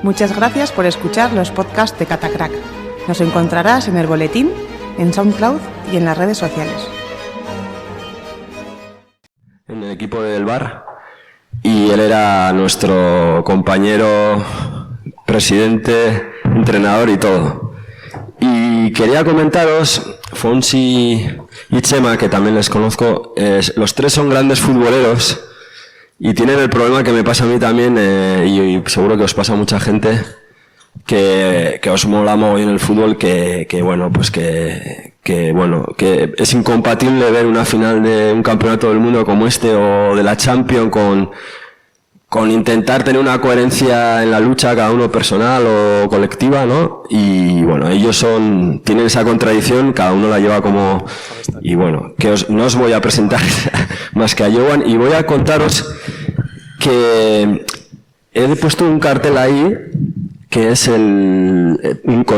Muchas gracias por escuchar los podcasts de Catacrack. Nos encontrarás en el boletín, en SoundCloud y en las redes sociales. En el equipo del Bar, y él era nuestro compañero, presidente, entrenador y todo. Y quería comentaros, Fonsi y Chema, que también les conozco, los tres son grandes futboleros y tienen el problema que me pasa a mí también, y seguro que os pasa a mucha gente, que os mola mogollón el fútbol, que es incompatible ver una final de un campeonato del mundo como este o de la Champions con intentar tener una coherencia en la lucha, cada uno personal o colectiva, ¿no? Y bueno, ellos tienen esa contradicción, cada uno la lleva como... Y bueno, no os voy a presentar más que a Joan, y voy a contaros que he puesto un cartel ahí, que es con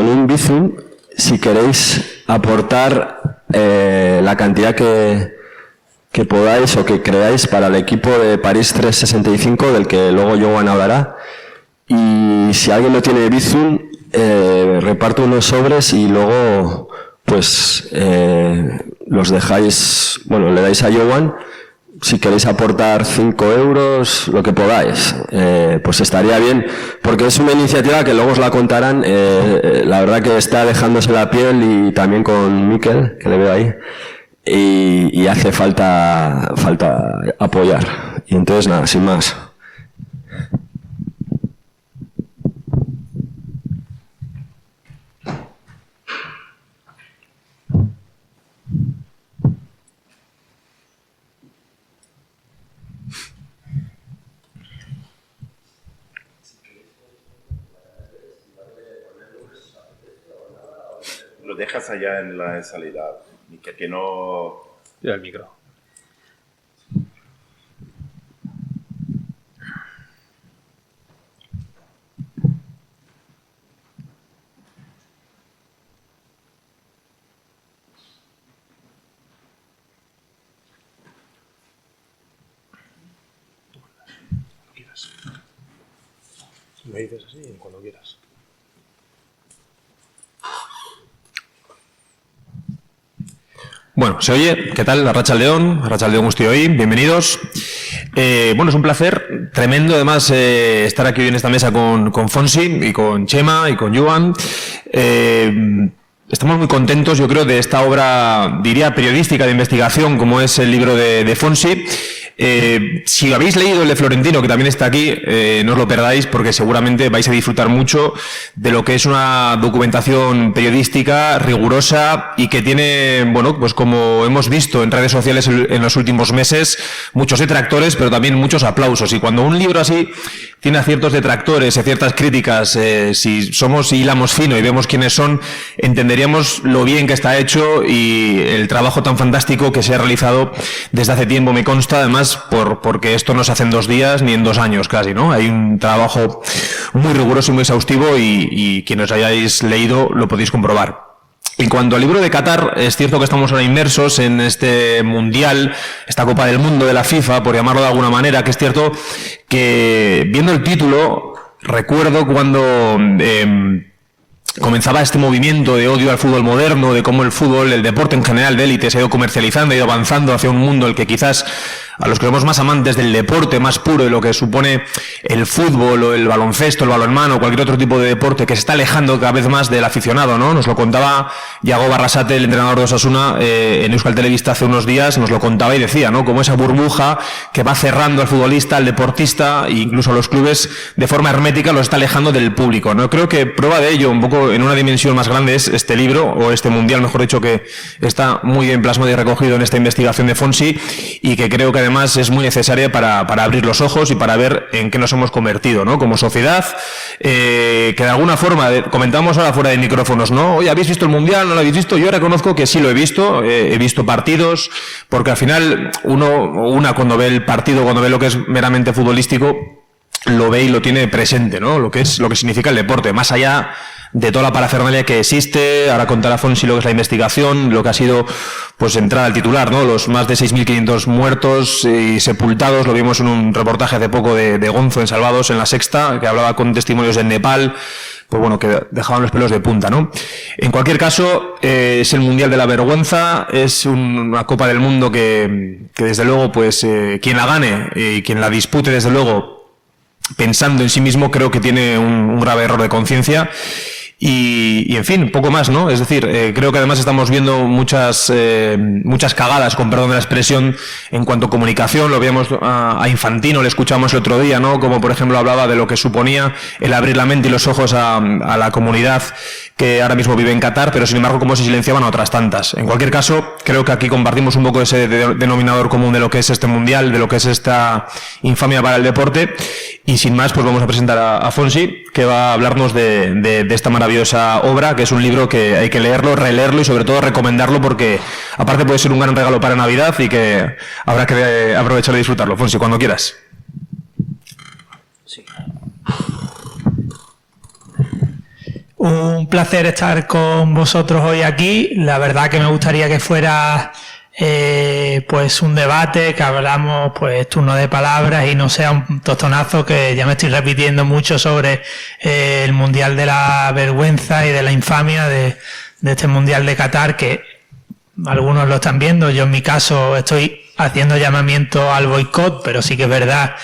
un Bizum, si queréis aportar la cantidad que podáis o que creáis para el equipo de París 365, del que luego Joan hablará. Y si alguien no tiene Bizum, reparto unos sobres y luego pues los dejáis, bueno, le dais a Joan. Si queréis aportar 5 euros, lo que podáis, pues estaría bien, porque es una iniciativa que luego os la contarán, la verdad que está dejándose la piel, y también con Miquel, que le veo ahí, y hace falta apoyar. Y entonces nada, sin más. Lo dejas allá en la salida, que no... Tira el micro. Me dices así cuando quieras. Bueno, se oye. ¿Qué tal? Arratsaldeon estoy hoy. Bienvenidos. Bueno, es un placer tremendo, además, estar aquí hoy en esta mesa con Fonsi y con Chema y con Joan. Estamos muy contentos, yo creo, de esta obra, diría, periodística de investigación, como es el libro de Fonsi. Si habéis leído el de Florentino, que también está aquí, no os lo perdáis, porque seguramente vais a disfrutar mucho de lo que es una documentación periodística rigurosa y que tiene, bueno, pues como hemos visto en redes sociales en los últimos meses, muchos detractores, pero también muchos aplausos. Y cuando un libro así tiene a ciertos detractores y ciertas críticas, si hilamos fino y vemos quiénes son, entenderíamos lo bien que está hecho y el trabajo tan fantástico que se ha realizado desde hace tiempo, me consta, además, porque esto no se hace en 2 días ni en 2 años casi, ¿no? Hay un trabajo muy riguroso y muy exhaustivo, y quienes hayáis leído lo podéis comprobar. En cuanto al libro de Qatar, es cierto que estamos ahora inmersos en este mundial, esta Copa del Mundo de la FIFA, por llamarlo de alguna manera, que es cierto que, viendo el título, recuerdo cuando comenzaba este movimiento de odio al fútbol moderno, de cómo el fútbol, el deporte en general de élite, se ha ido comercializando, ha ido avanzando hacia un mundo el que quizás a los que somos más amantes del deporte más puro, de lo que supone el fútbol o el baloncesto, el balonmano, cualquier otro tipo de deporte, que se está alejando cada vez más del aficionado, ¿no? Nos lo contaba Yago Barrasate, el entrenador de Osasuna, en Euskal Telebista hace unos días, nos lo contaba y decía, ¿no? Como esa burbuja que va cerrando al futbolista, al deportista e incluso a los clubes de forma hermética los está alejando del público, ¿no? Creo que prueba de ello, un poco en una dimensión más grande, es este libro, o este mundial, mejor dicho, que está muy bien plasmado y recogido en esta investigación de Fonsi, y que creo que además es muy necesaria para abrir los ojos y para ver en qué nos hemos convertido, ¿no? Como sociedad, que de alguna forma, comentamos ahora fuera de micrófonos, ¿no? Oye, ¿habéis visto el mundial? ¿No lo habéis visto? Yo reconozco que sí lo he visto partidos, porque al final una cuando ve el partido, cuando ve lo que es meramente futbolístico, lo ve y lo tiene presente, ¿no? Lo que significa el deporte, más allá de toda la parafernalia que existe. Ahora contará Fonsi lo que es la investigación, lo que ha sido pues entrar al titular, ¿no? Los más de 6.500 muertos y sepultados. Lo vimos en un reportaje hace poco de Gonzo en Salvados, en La Sexta, que hablaba con testimonios en Nepal. Pues bueno, que dejaban los pelos de punta, ¿no? En cualquier caso, es el Mundial de la Vergüenza, es una Copa del Mundo que desde luego, pues, quien la gane y quien la dispute, desde luego, pensando en sí mismo, creo que tiene un grave error de conciencia. Y en fin, poco más, ¿no? Es decir, creo que además estamos viendo muchas cagadas, con perdón de la expresión, en cuanto a comunicación. Lo veíamos a Infantino, le escuchamos el otro día, ¿no? Como por ejemplo hablaba de lo que suponía el abrir la mente y los ojos a la comunidad que ahora mismo vive en Qatar, pero sin embargo cómo se silenciaban a otras tantas. En cualquier caso, creo que aquí compartimos un poco ese denominador común de lo que es este Mundial, de lo que es esta infamia para el deporte. Y sin más, pues vamos a presentar a Fonsi, que va a hablarnos de esta maravillosa obra, que es un libro que hay que leerlo, releerlo y sobre todo recomendarlo, porque aparte puede ser un gran regalo para Navidad y que habrá que aprovechar y disfrutarlo. Fonsi, cuando quieras. Sí. Un placer estar con vosotros hoy aquí. La verdad que me gustaría que fuera pues un debate, que hablamos pues turno de palabras y no sea un tostonazo, que ya me estoy repitiendo mucho sobre el Mundial de la Vergüenza y de la infamia de este Mundial de Qatar, que algunos lo están viendo. Yo en mi caso estoy haciendo llamamiento al boicot, pero sí que es verdad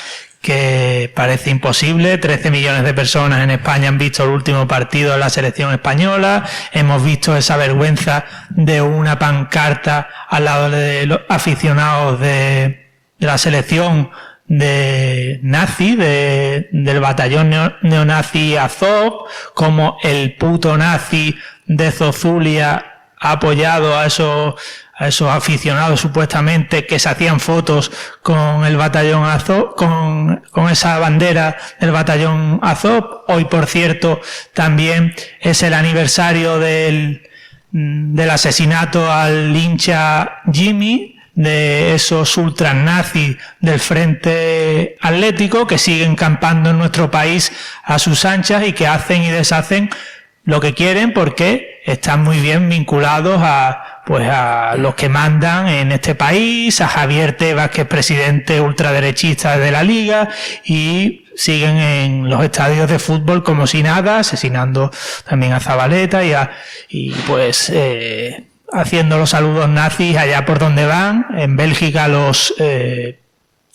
que parece imposible. 13 millones de personas en España han visto el último partido de la selección española. Hemos visto esa vergüenza de una pancarta al lado de los aficionados de la selección de nazi, del batallón neonazi Azov, como el puto nazi de Zozulia ha apoyado a esos aficionados supuestamente que se hacían fotos con el batallón Azov, con esa bandera del batallón Azov. Hoy, por cierto, también es el aniversario del asesinato al hincha Jimmy, de esos ultranazis del Frente Atlético que siguen campando en nuestro país a sus anchas y que hacen y deshacen lo que quieren, porque están muy bien vinculados a los que mandan en este país, a Javier Tebas, que es presidente ultraderechista de la Liga, y siguen en los estadios de fútbol como si nada, asesinando también a Zabaleta y haciendo los saludos nazis allá por donde van. En Bélgica los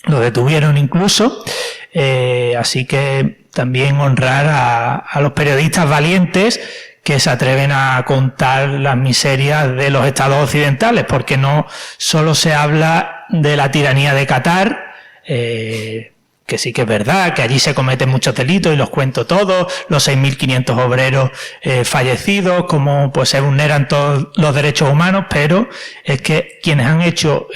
detuvieron incluso. Así que también honrar a los periodistas valientes que se atreven a contar las miserias de los estados occidentales, porque no solo se habla de la tiranía de Qatar, que sí que es verdad, que allí se cometen muchos delitos y los cuento todos, los 6.500 obreros fallecidos, como pues se vulneran todos los derechos humanos, pero es que quienes han hecho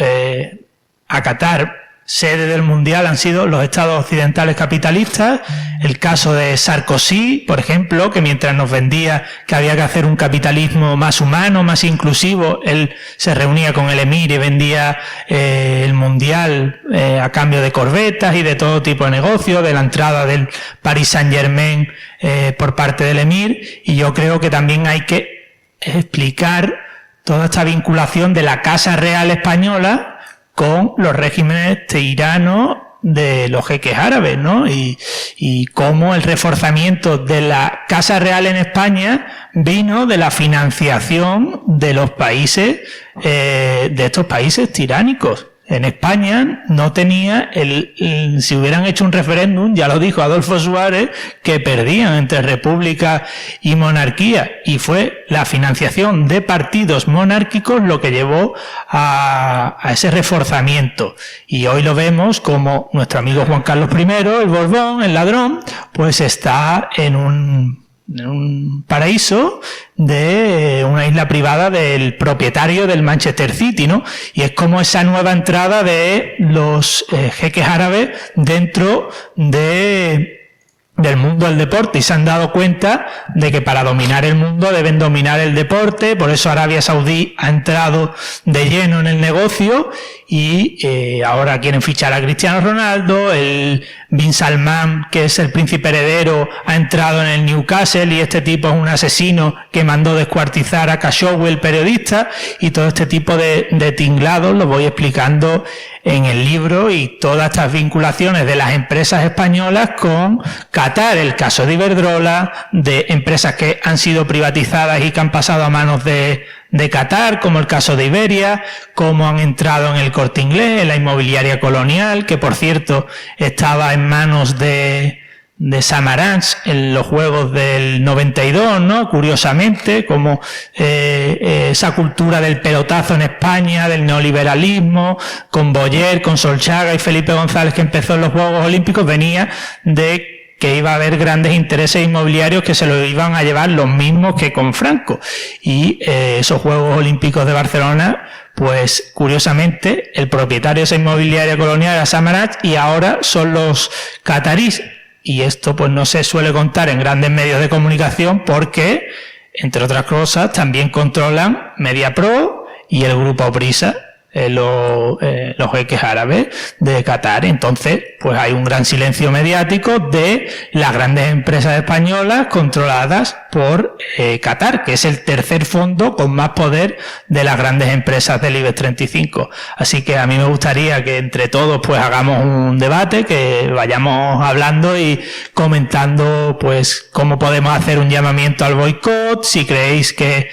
a Qatar sede del Mundial han sido los estados occidentales capitalistas. El caso de Sarkozy, por ejemplo, que mientras nos vendía que había que hacer un capitalismo más humano, más inclusivo, él se reunía con el emir y vendía el Mundial a cambio de corbetas y de todo tipo de negocio, de la entrada del Paris Saint-Germain por parte del emir. Y yo creo que también hay que explicar toda esta vinculación de la Casa Real Española con los regímenes tiranos de los jeques árabes, ¿no? Y cómo el reforzamiento de la Casa Real en España vino de la financiación de los países, de estos países tiránicos. En España no tenía si hubieran hecho un referéndum, ya lo dijo Adolfo Suárez, que perdían entre república y monarquía, y fue la financiación de partidos monárquicos lo que llevó a ese reforzamiento. Y hoy lo vemos como nuestro amigo Juan Carlos I, el Borbón, el ladrón, pues está en un paraíso de una isla privada del propietario del Manchester City, ¿no? Y es como esa nueva entrada de los jeques árabes dentro de del mundo del deporte y se han dado cuenta de que para dominar el mundo deben dominar el deporte. Por eso Arabia Saudí ha entrado de lleno en el negocio y ahora quieren fichar a Cristiano Ronaldo. El Bin Salman, que es el príncipe heredero, ha entrado en el Newcastle y este tipo es un asesino que mandó descuartizar a Khashoggi, el periodista, y todo este tipo de tinglados lo voy explicando en el libro, y todas estas vinculaciones de las empresas españolas con Qatar, el caso de Iberdrola, de empresas que han sido privatizadas y que han pasado a manos de Qatar, como el caso de Iberia, cómo han entrado en el Corte Inglés, en la inmobiliaria Colonial, que por cierto estaba en manos de Samaranch en los Juegos del 92, ¿no? Curiosamente, como esa cultura del pelotazo en España, del neoliberalismo, con Boyer, con Solchaga y Felipe González, que empezó en los Juegos Olímpicos, venía de que iba a haber grandes intereses inmobiliarios que se lo iban a llevar los mismos que con Franco. Y esos Juegos Olímpicos de Barcelona, pues curiosamente, el propietario de esa inmobiliaria Colonial era Samaranch y ahora son los catarís. Y esto pues no se suele contar en grandes medios de comunicación porque, entre otras cosas, también controlan Mediapro y el grupo Prisa, los jeques árabes de Qatar. Entonces, pues hay un gran silencio mediático de las grandes empresas españolas controladas por Qatar, que es el tercer fondo con más poder de las grandes empresas del IBEX 35. Así que a mí me gustaría que entre todos pues hagamos un debate, que vayamos hablando y comentando pues cómo podemos hacer un llamamiento al boicot, si creéis que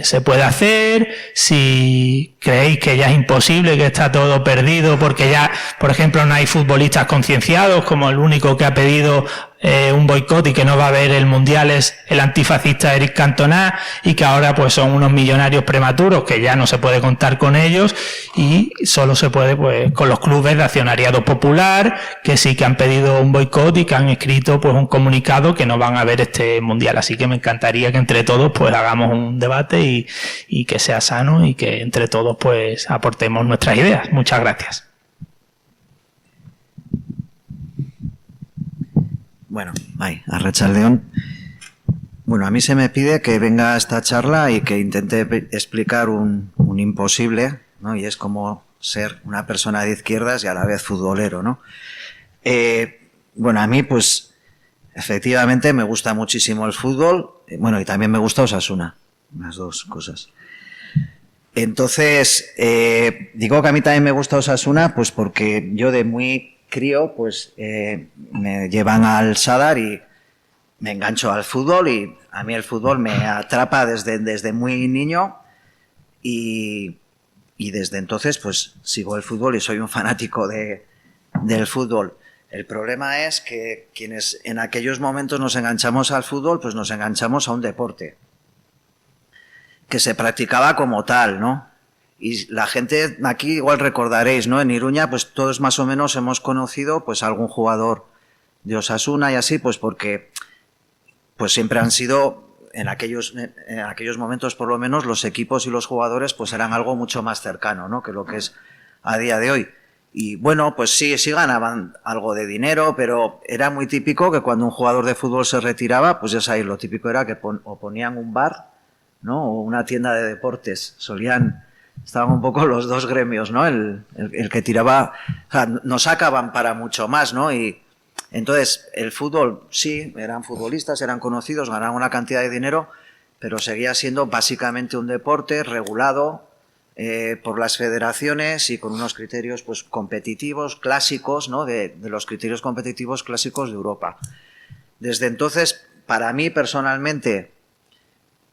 se puede hacer, si creéis que ya es imposible, que está todo perdido porque ya, por ejemplo, no hay futbolistas concienciados, como el único que ha pedido un boicot y que no va a haber el Mundial es el antifascista Eric Cantona, y que ahora pues son unos millonarios prematuros que ya no se puede contar con ellos y solo se puede pues con los clubes de accionariado popular, que sí que han pedido un boicot y que han escrito pues un comunicado que no van a ver este Mundial. Así que me encantaría que entre todos pues hagamos un debate y que sea sano y que entre todos pues aportemos nuestras ideas. Muchas gracias. Bueno, arratsaldeon. Bueno, a mí se me pide que venga a esta charla y que intente explicar un imposible, ¿no? Y es como ser una persona de izquierdas y a la vez futbolero, ¿no? Bueno, a mí, pues, efectivamente me gusta muchísimo el fútbol, bueno, y también me gusta Osasuna, las dos cosas. Entonces, digo que a mí también me gusta Osasuna, pues porque yo de muy crío, pues me llevan al Sadar y me engancho al fútbol, y a mí el fútbol me atrapa desde muy niño y desde entonces pues sigo el fútbol y soy un fanático del fútbol. El problema es que quienes en aquellos momentos nos enganchamos al fútbol, pues nos enganchamos a un deporte que se practicaba como tal, ¿no? Y la gente, aquí igual recordaréis, ¿no? En Iruña, pues todos más o menos hemos conocido pues algún jugador de Osasuna y así, pues porque pues siempre han sido, en aquellos momentos por lo menos, los equipos y los jugadores pues eran algo mucho más cercano, ¿no? Que lo que es a día de hoy. Y bueno, pues sí ganaban algo de dinero, pero era muy típico que cuando un jugador de fútbol se retiraba, pues ya sabéis, lo típico era que o ponían un bar, ¿no? O una tienda de deportes. Estaban un poco los dos gremios, ¿no? El que tiraba, o sea, no sacaban para mucho más, ¿no? Y entonces el fútbol, sí, eran futbolistas, eran conocidos, ganaban una cantidad de dinero, pero seguía siendo básicamente un deporte regulado por las federaciones y con unos criterios pues competitivos, clásicos, ¿no? De los criterios competitivos clásicos de Europa. Desde entonces, para mí personalmente,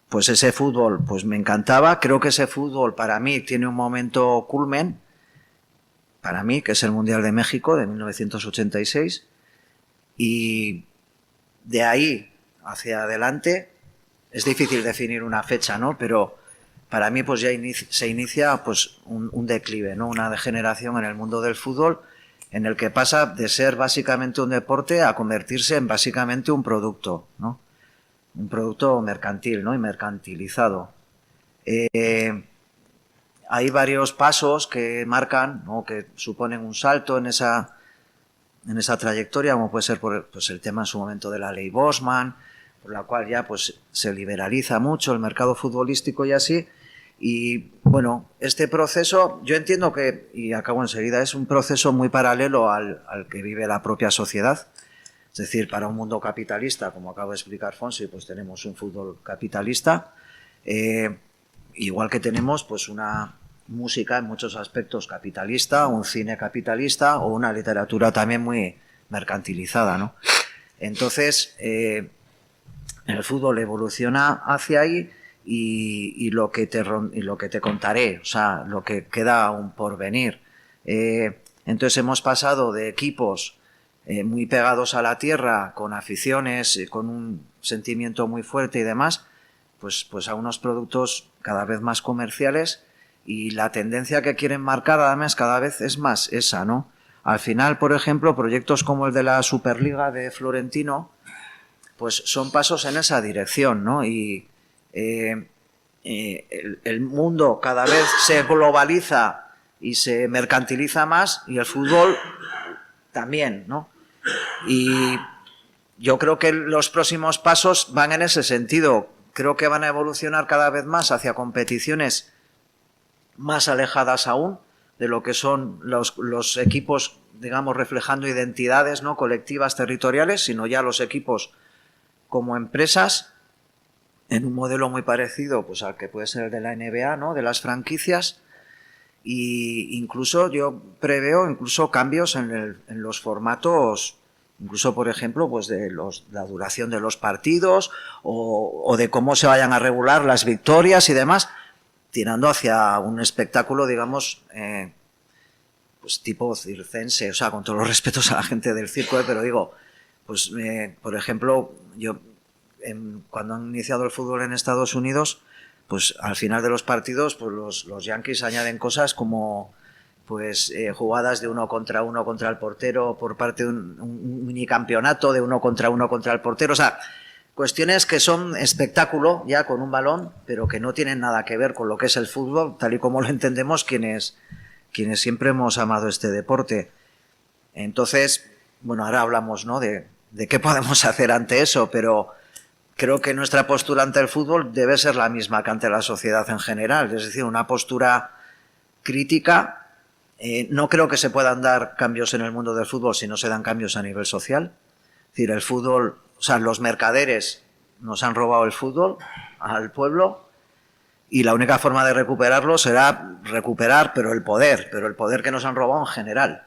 pues ese fútbol pues me encantaba. Creo que ese fútbol para mí tiene un momento culmen, para mí, que es el Mundial de México de 1986, y de ahí hacia adelante es difícil definir una fecha, ¿no? Pero para mí pues ya se inicia pues un declive, ¿no? Una degeneración en el mundo del fútbol, en el que pasa de ser básicamente un deporte a convertirse en básicamente un producto, ¿no? Un producto mercantil, ¿no? Y mercantilizado. Hay varios pasos que marcan, ¿no? Que suponen un salto en esa en esa trayectoria, como puede ser pues el tema en su momento de la ley Bosman, por la cual ya pues se liberaliza mucho el mercado futbolístico y así. Y bueno, este proceso, yo entiendo que, y acabo enseguida, es un proceso muy paralelo al que vive la propia sociedad. Es decir, para un mundo capitalista, como acabo de explicar Fonsi, pues tenemos un fútbol capitalista, igual que tenemos pues una música en muchos aspectos capitalista, un cine capitalista o una literatura también muy mercantilizada, ¿no? Entonces, el fútbol evoluciona hacia ahí y lo que te contaré, o sea, lo que queda aún por venir. Entonces hemos pasado de equipos muy pegados a la tierra, con aficiones, con un sentimiento muy fuerte y demás, pues a unos productos cada vez más comerciales, y la tendencia que quieren marcar además cada vez es más esa, ¿no? Al final, por ejemplo, proyectos como el de la Superliga de Florentino, pues son pasos en esa dirección, ¿no? Y el mundo cada vez se globaliza y se mercantiliza más, y el fútbol también, ¿no? Y yo creo que los próximos pasos van en ese sentido. Creo que van a evolucionar cada vez más hacia competiciones más alejadas aún de lo que son los equipos, digamos, reflejando identidades, ¿no?, colectivas, territoriales, sino ya los equipos como empresas, en un modelo muy parecido pues al que puede ser el de la NBA, ¿no?, de las franquicias. Y incluso yo preveo incluso cambios en los formatos, incluso por ejemplo pues de la duración de los partidos o de cómo se vayan a regular las victorias y demás, tirando hacia un espectáculo, digamos, pues tipo circense, o sea, con todos los respetos a la gente del circo, pero digo, pues por ejemplo, yo cuando han iniciado el fútbol en Estados Unidos, pues al final de los partidos, pues los Yankees añaden cosas como pues jugadas de uno contra el portero por parte de un minicampeonato de uno contra el portero, o sea, cuestiones que son espectáculo ya con un balón, pero que no tienen nada que ver con lo que es el fútbol, tal y como lo entendemos quienes siempre hemos amado este deporte. Entonces, bueno, ahora hablamos, ¿no?, de qué podemos hacer ante eso, pero creo que nuestra postura ante el fútbol debe ser la misma que ante la sociedad en general, es decir, una postura crítica. No creo que se puedan dar cambios en el mundo del fútbol si no se dan cambios a nivel social. Es decir, el fútbol, o sea, los mercaderes nos han robado el fútbol al pueblo, y la única forma de recuperarlo será recuperar, pero el poder que nos han robado en general.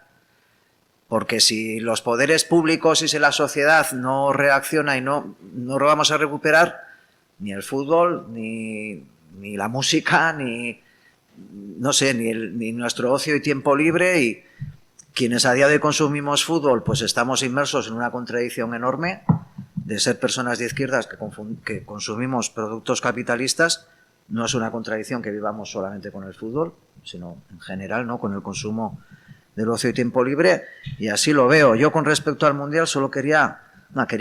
Porque si los poderes públicos y si la sociedad no reacciona y no lo vamos a recuperar, ni el fútbol, ni la música, ni nuestro ocio y tiempo libre. Y quienes a día de hoy consumimos fútbol, pues estamos inmersos en una contradicción enorme de ser personas de izquierdas que consumimos productos capitalistas. No es una contradicción que vivamos solamente con el fútbol, sino en general, ¿no?, con el consumo del ocio y tiempo libre, y así lo veo. Yo, con respecto al Mundial, solo quería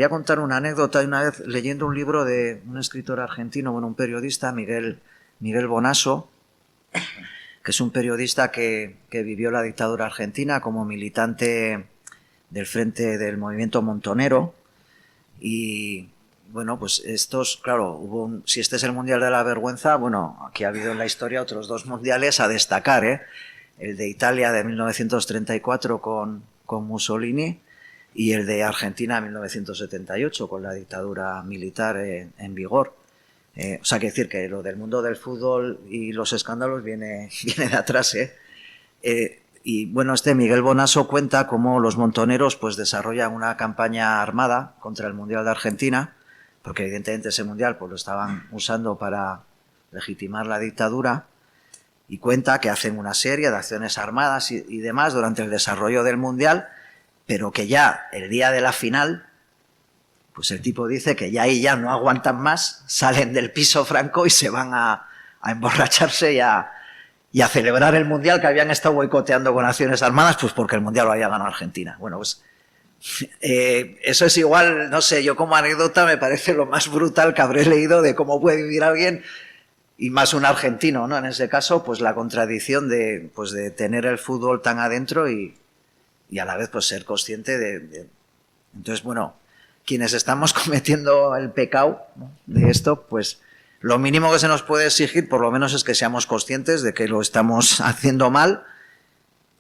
contar una anécdota. De una vez, leyendo un libro de un escritor argentino, bueno, un periodista, Miguel Bonasso, que es un periodista que vivió la dictadura argentina como militante del frente del movimiento montonero. Y bueno, pues claro, si este es el Mundial de la Vergüenza, bueno, aquí ha habido en la historia otros dos mundiales a destacar, el de Italia de 1934 con Mussolini, y el de Argentina en 1978 con la dictadura militar en vigor. O sea, que decir que lo del mundo del fútbol y los escándalos viene de atrás. Y bueno, Miguel Bonasso cuenta cómo los montoneros pues desarrollan una campaña armada contra el Mundial de Argentina, porque evidentemente ese Mundial pues lo estaban usando para legitimar la dictadura. Y cuenta que hacen una serie de acciones armadas y demás durante el desarrollo del Mundial, pero que ya el día de la final, pues el tipo dice que ya ahí ya no aguantan más, salen del piso Franco y se van a emborracharse y a celebrar el Mundial que habían estado boicoteando con acciones armadas, pues porque el Mundial lo había ganado Argentina. Bueno, pues eso es igual, no sé, yo como anécdota me parece lo más brutal que habré leído de cómo puede vivir alguien, y más un argentino, ¿no? En ese caso, pues la contradicción de tener el fútbol tan adentro y y a la vez pues ser consciente de... Entonces, bueno, quienes estamos cometiendo el pecado, ¿no?, de esto, pues lo mínimo que se nos puede exigir por lo menos es que seamos conscientes de que lo estamos haciendo mal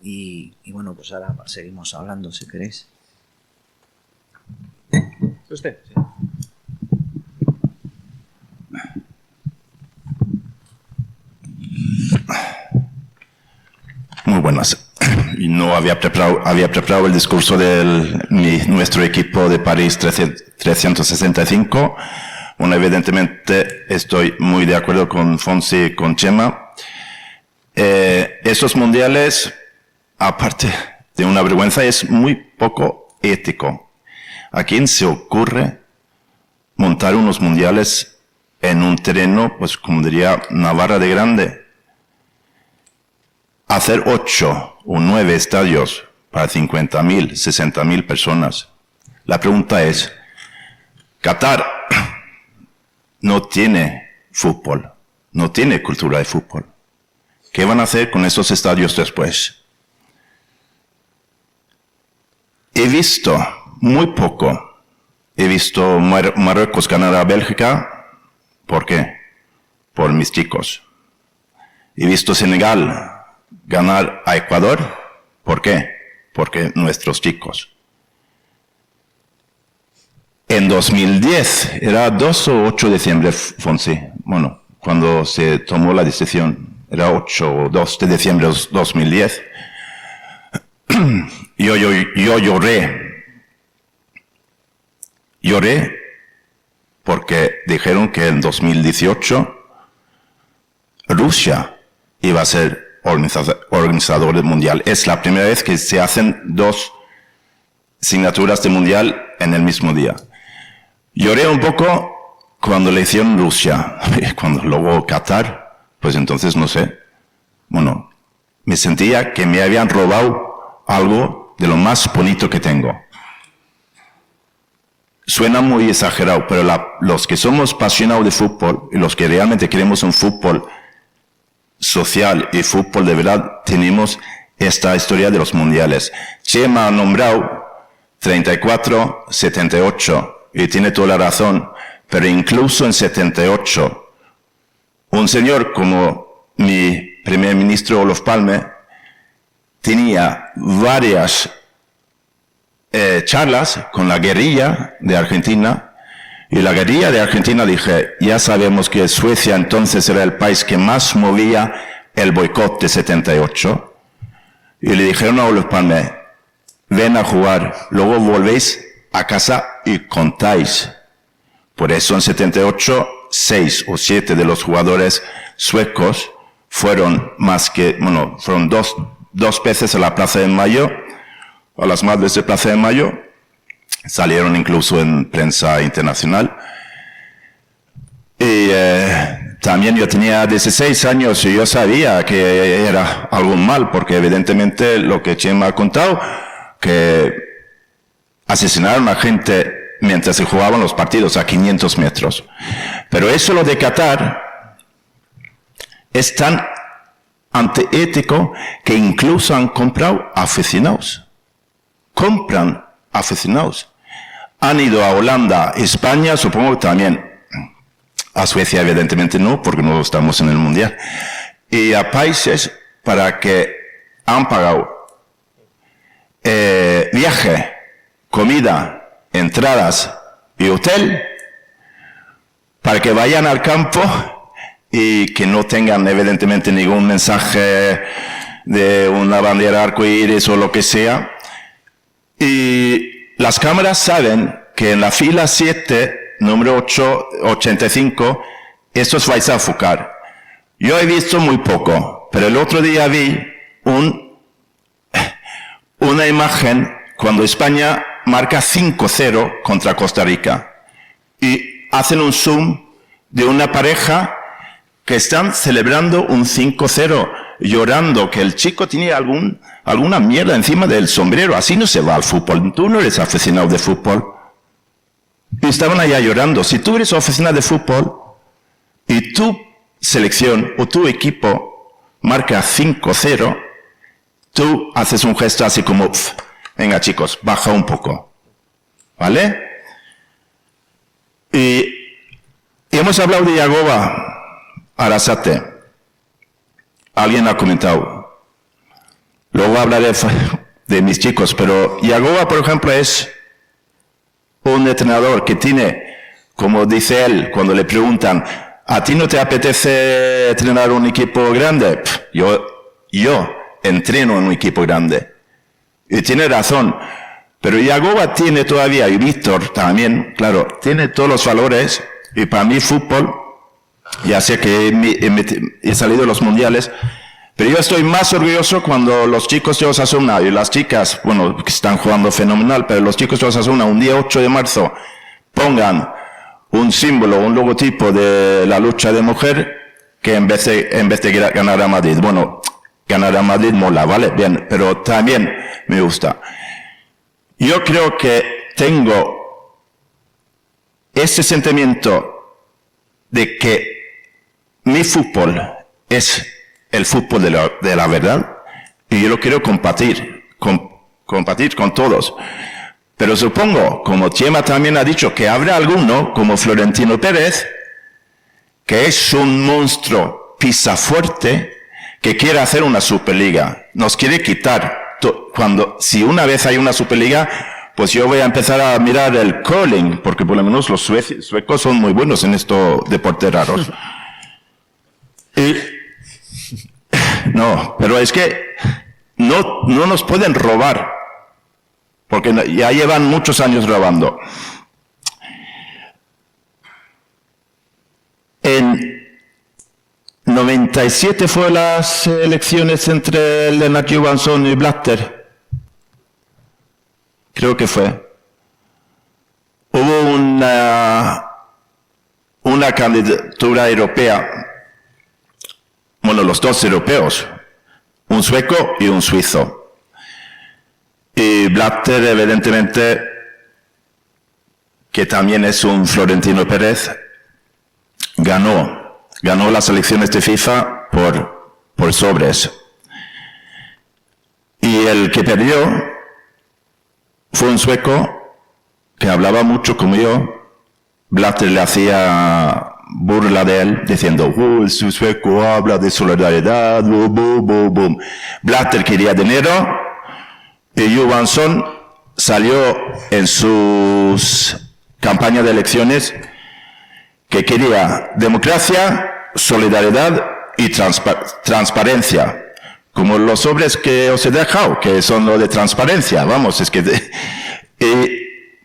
y bueno, pues ahora seguimos hablando si queréis. ¿Usted? Sí. Muy buenas. Y no había preparado el discurso de nuestro equipo de París 365. Bueno, evidentemente estoy muy de acuerdo con Fonsi y con Chema. Estos mundiales, aparte de una vergüenza, es muy poco ético. ¿A quién se ocurre montar unos mundiales en un terreno, pues como diría Navarra de grande? Hacer 8 o 9 estadios para 50.000, 60.000 personas. La pregunta es, Qatar no tiene fútbol, no tiene cultura de fútbol. ¿Qué van a hacer con esos estadios después? He visto muy poco. He visto Marruecos ganar a Bélgica. ¿Por qué? Por mis chicos. He visto Senegal ganar a Ecuador. ¿Por qué? Porque nuestros chicos. En 2010, era 2 o 8 de diciembre, Fonsi, bueno, cuando se tomó la decisión, era 8 o 2 de diciembre de 2010, yo lloré porque dijeron que en 2018 Rusia iba a ser organizador del mundial. Es la primera vez que se hacen 2 signaturas de mundial en el mismo día. Lloré un poco cuando le hicieron Rusia, cuando luego Qatar, pues entonces no sé. Bueno, me sentía que me habían robado algo de lo más bonito que tengo. Suena muy exagerado, pero los que somos apasionados de fútbol y los que realmente queremos un fútbol social y fútbol de verdad, tenemos esta historia de los mundiales. Chema ha nombrado 34, 78, y tiene toda la razón, pero incluso en 78, un señor como mi primer ministro Olof Palme tenía varias charlas con la guerrilla de Argentina, y la guerrilla de Argentina dije, ya sabemos que Suecia entonces era el país que más movía el boicot de 78, y le dijeron a Olof Palme, ven a jugar, luego volvéis a casa y contáis. Por eso en 78, 6 o 7 de los jugadores suecos fueron fueron dos veces a la Plaza de Mayo, a las madres de Plaza de Mayo, salieron incluso en prensa internacional. Y también yo tenía 16 años y yo sabía que era algo mal, porque evidentemente lo que Chema ha contado, que asesinaron a gente mientras se jugaban los partidos a 500 metros. Pero eso lo de Qatar es tan antiético que incluso han comprado aficionados. Compran aficionados. Han ido a Holanda, España, supongo que también. A Suecia evidentemente no, porque no estamos en el Mundial. Y a países para que han pagado viaje, comida, entradas y hotel, para que vayan al campo y que no tengan evidentemente ningún mensaje de una bandera arcoíris o lo que sea. Y las cámaras saben que en la fila 7, número 85, estos vais a enfocar. Yo he visto muy poco, pero el otro día vi una imagen cuando España marca 5-0 contra Costa Rica. Y hacen un zoom de una pareja que están celebrando un 5-0, llorando, que el chico tenía alguna mierda encima del sombrero. Así no se va al fútbol. Tú no eres aficionado de fútbol. Y estaban allá llorando. Si tú eres aficionado de fútbol y tu selección o tu equipo marca 5-0, tú haces un gesto así como venga chicos, baja un poco, ¿vale? Y hemos hablado de Yagoba Arrasate. Alguien ha comentado. Luego hablaré de mis chicos, pero Yagoba, por ejemplo, es un entrenador que tiene, como dice él, cuando le preguntan, ¿a ti no te apetece entrenar un equipo grande? Yo entreno en un equipo grande. Y tiene razón. Pero Yagoba tiene todavía, y Víctor también, claro, tiene todos los valores. Y para mí fútbol, ya sé que he salido de los mundiales, pero yo estoy más orgulloso cuando los chicos de Osasuna y las chicas, bueno, que están jugando fenomenal, pero los chicos de Osasuna, un día 8 de marzo, pongan un símbolo, un logotipo de la lucha de mujer, que en vez de ganar a Madrid. Bueno, ganar a Madrid mola, ¿vale? Bien, pero también me gusta. Yo creo que tengo ese sentimiento de que mi fútbol es el fútbol de la verdad, y yo lo quiero compartir con todos. Pero supongo, como Chema también ha dicho, que habrá alguno, como Florentino Pérez, que es un monstruo pisafuerte, que quiere hacer una Superliga. Nos quiere quitar. Si una vez hay una Superliga, pues yo voy a empezar a mirar el curling, porque por lo menos los suecos son muy buenos en esto de deportes raros. No, pero es que no nos pueden robar, porque ya llevan muchos años robando. En 97 fue las elecciones entre Lennart Johansson y Blatter. Creo que fue. Hubo una candidatura europea. Bueno, los dos europeos. Un sueco y un suizo. Y Blatter, evidentemente, que también es un Florentino Pérez, ganó las elecciones de FIFA por sobres. Y el que perdió fue un sueco que hablaba mucho como yo. Blatter le hacía burla de él, diciendo, su sueco habla de solidaridad, boom. Blatter quería dinero, y Johansson salió en sus campañas de elecciones que quería democracia, solidaridad y transparencia. Como los sobres que os he dejado, que son lo de transparencia. Vamos, es que...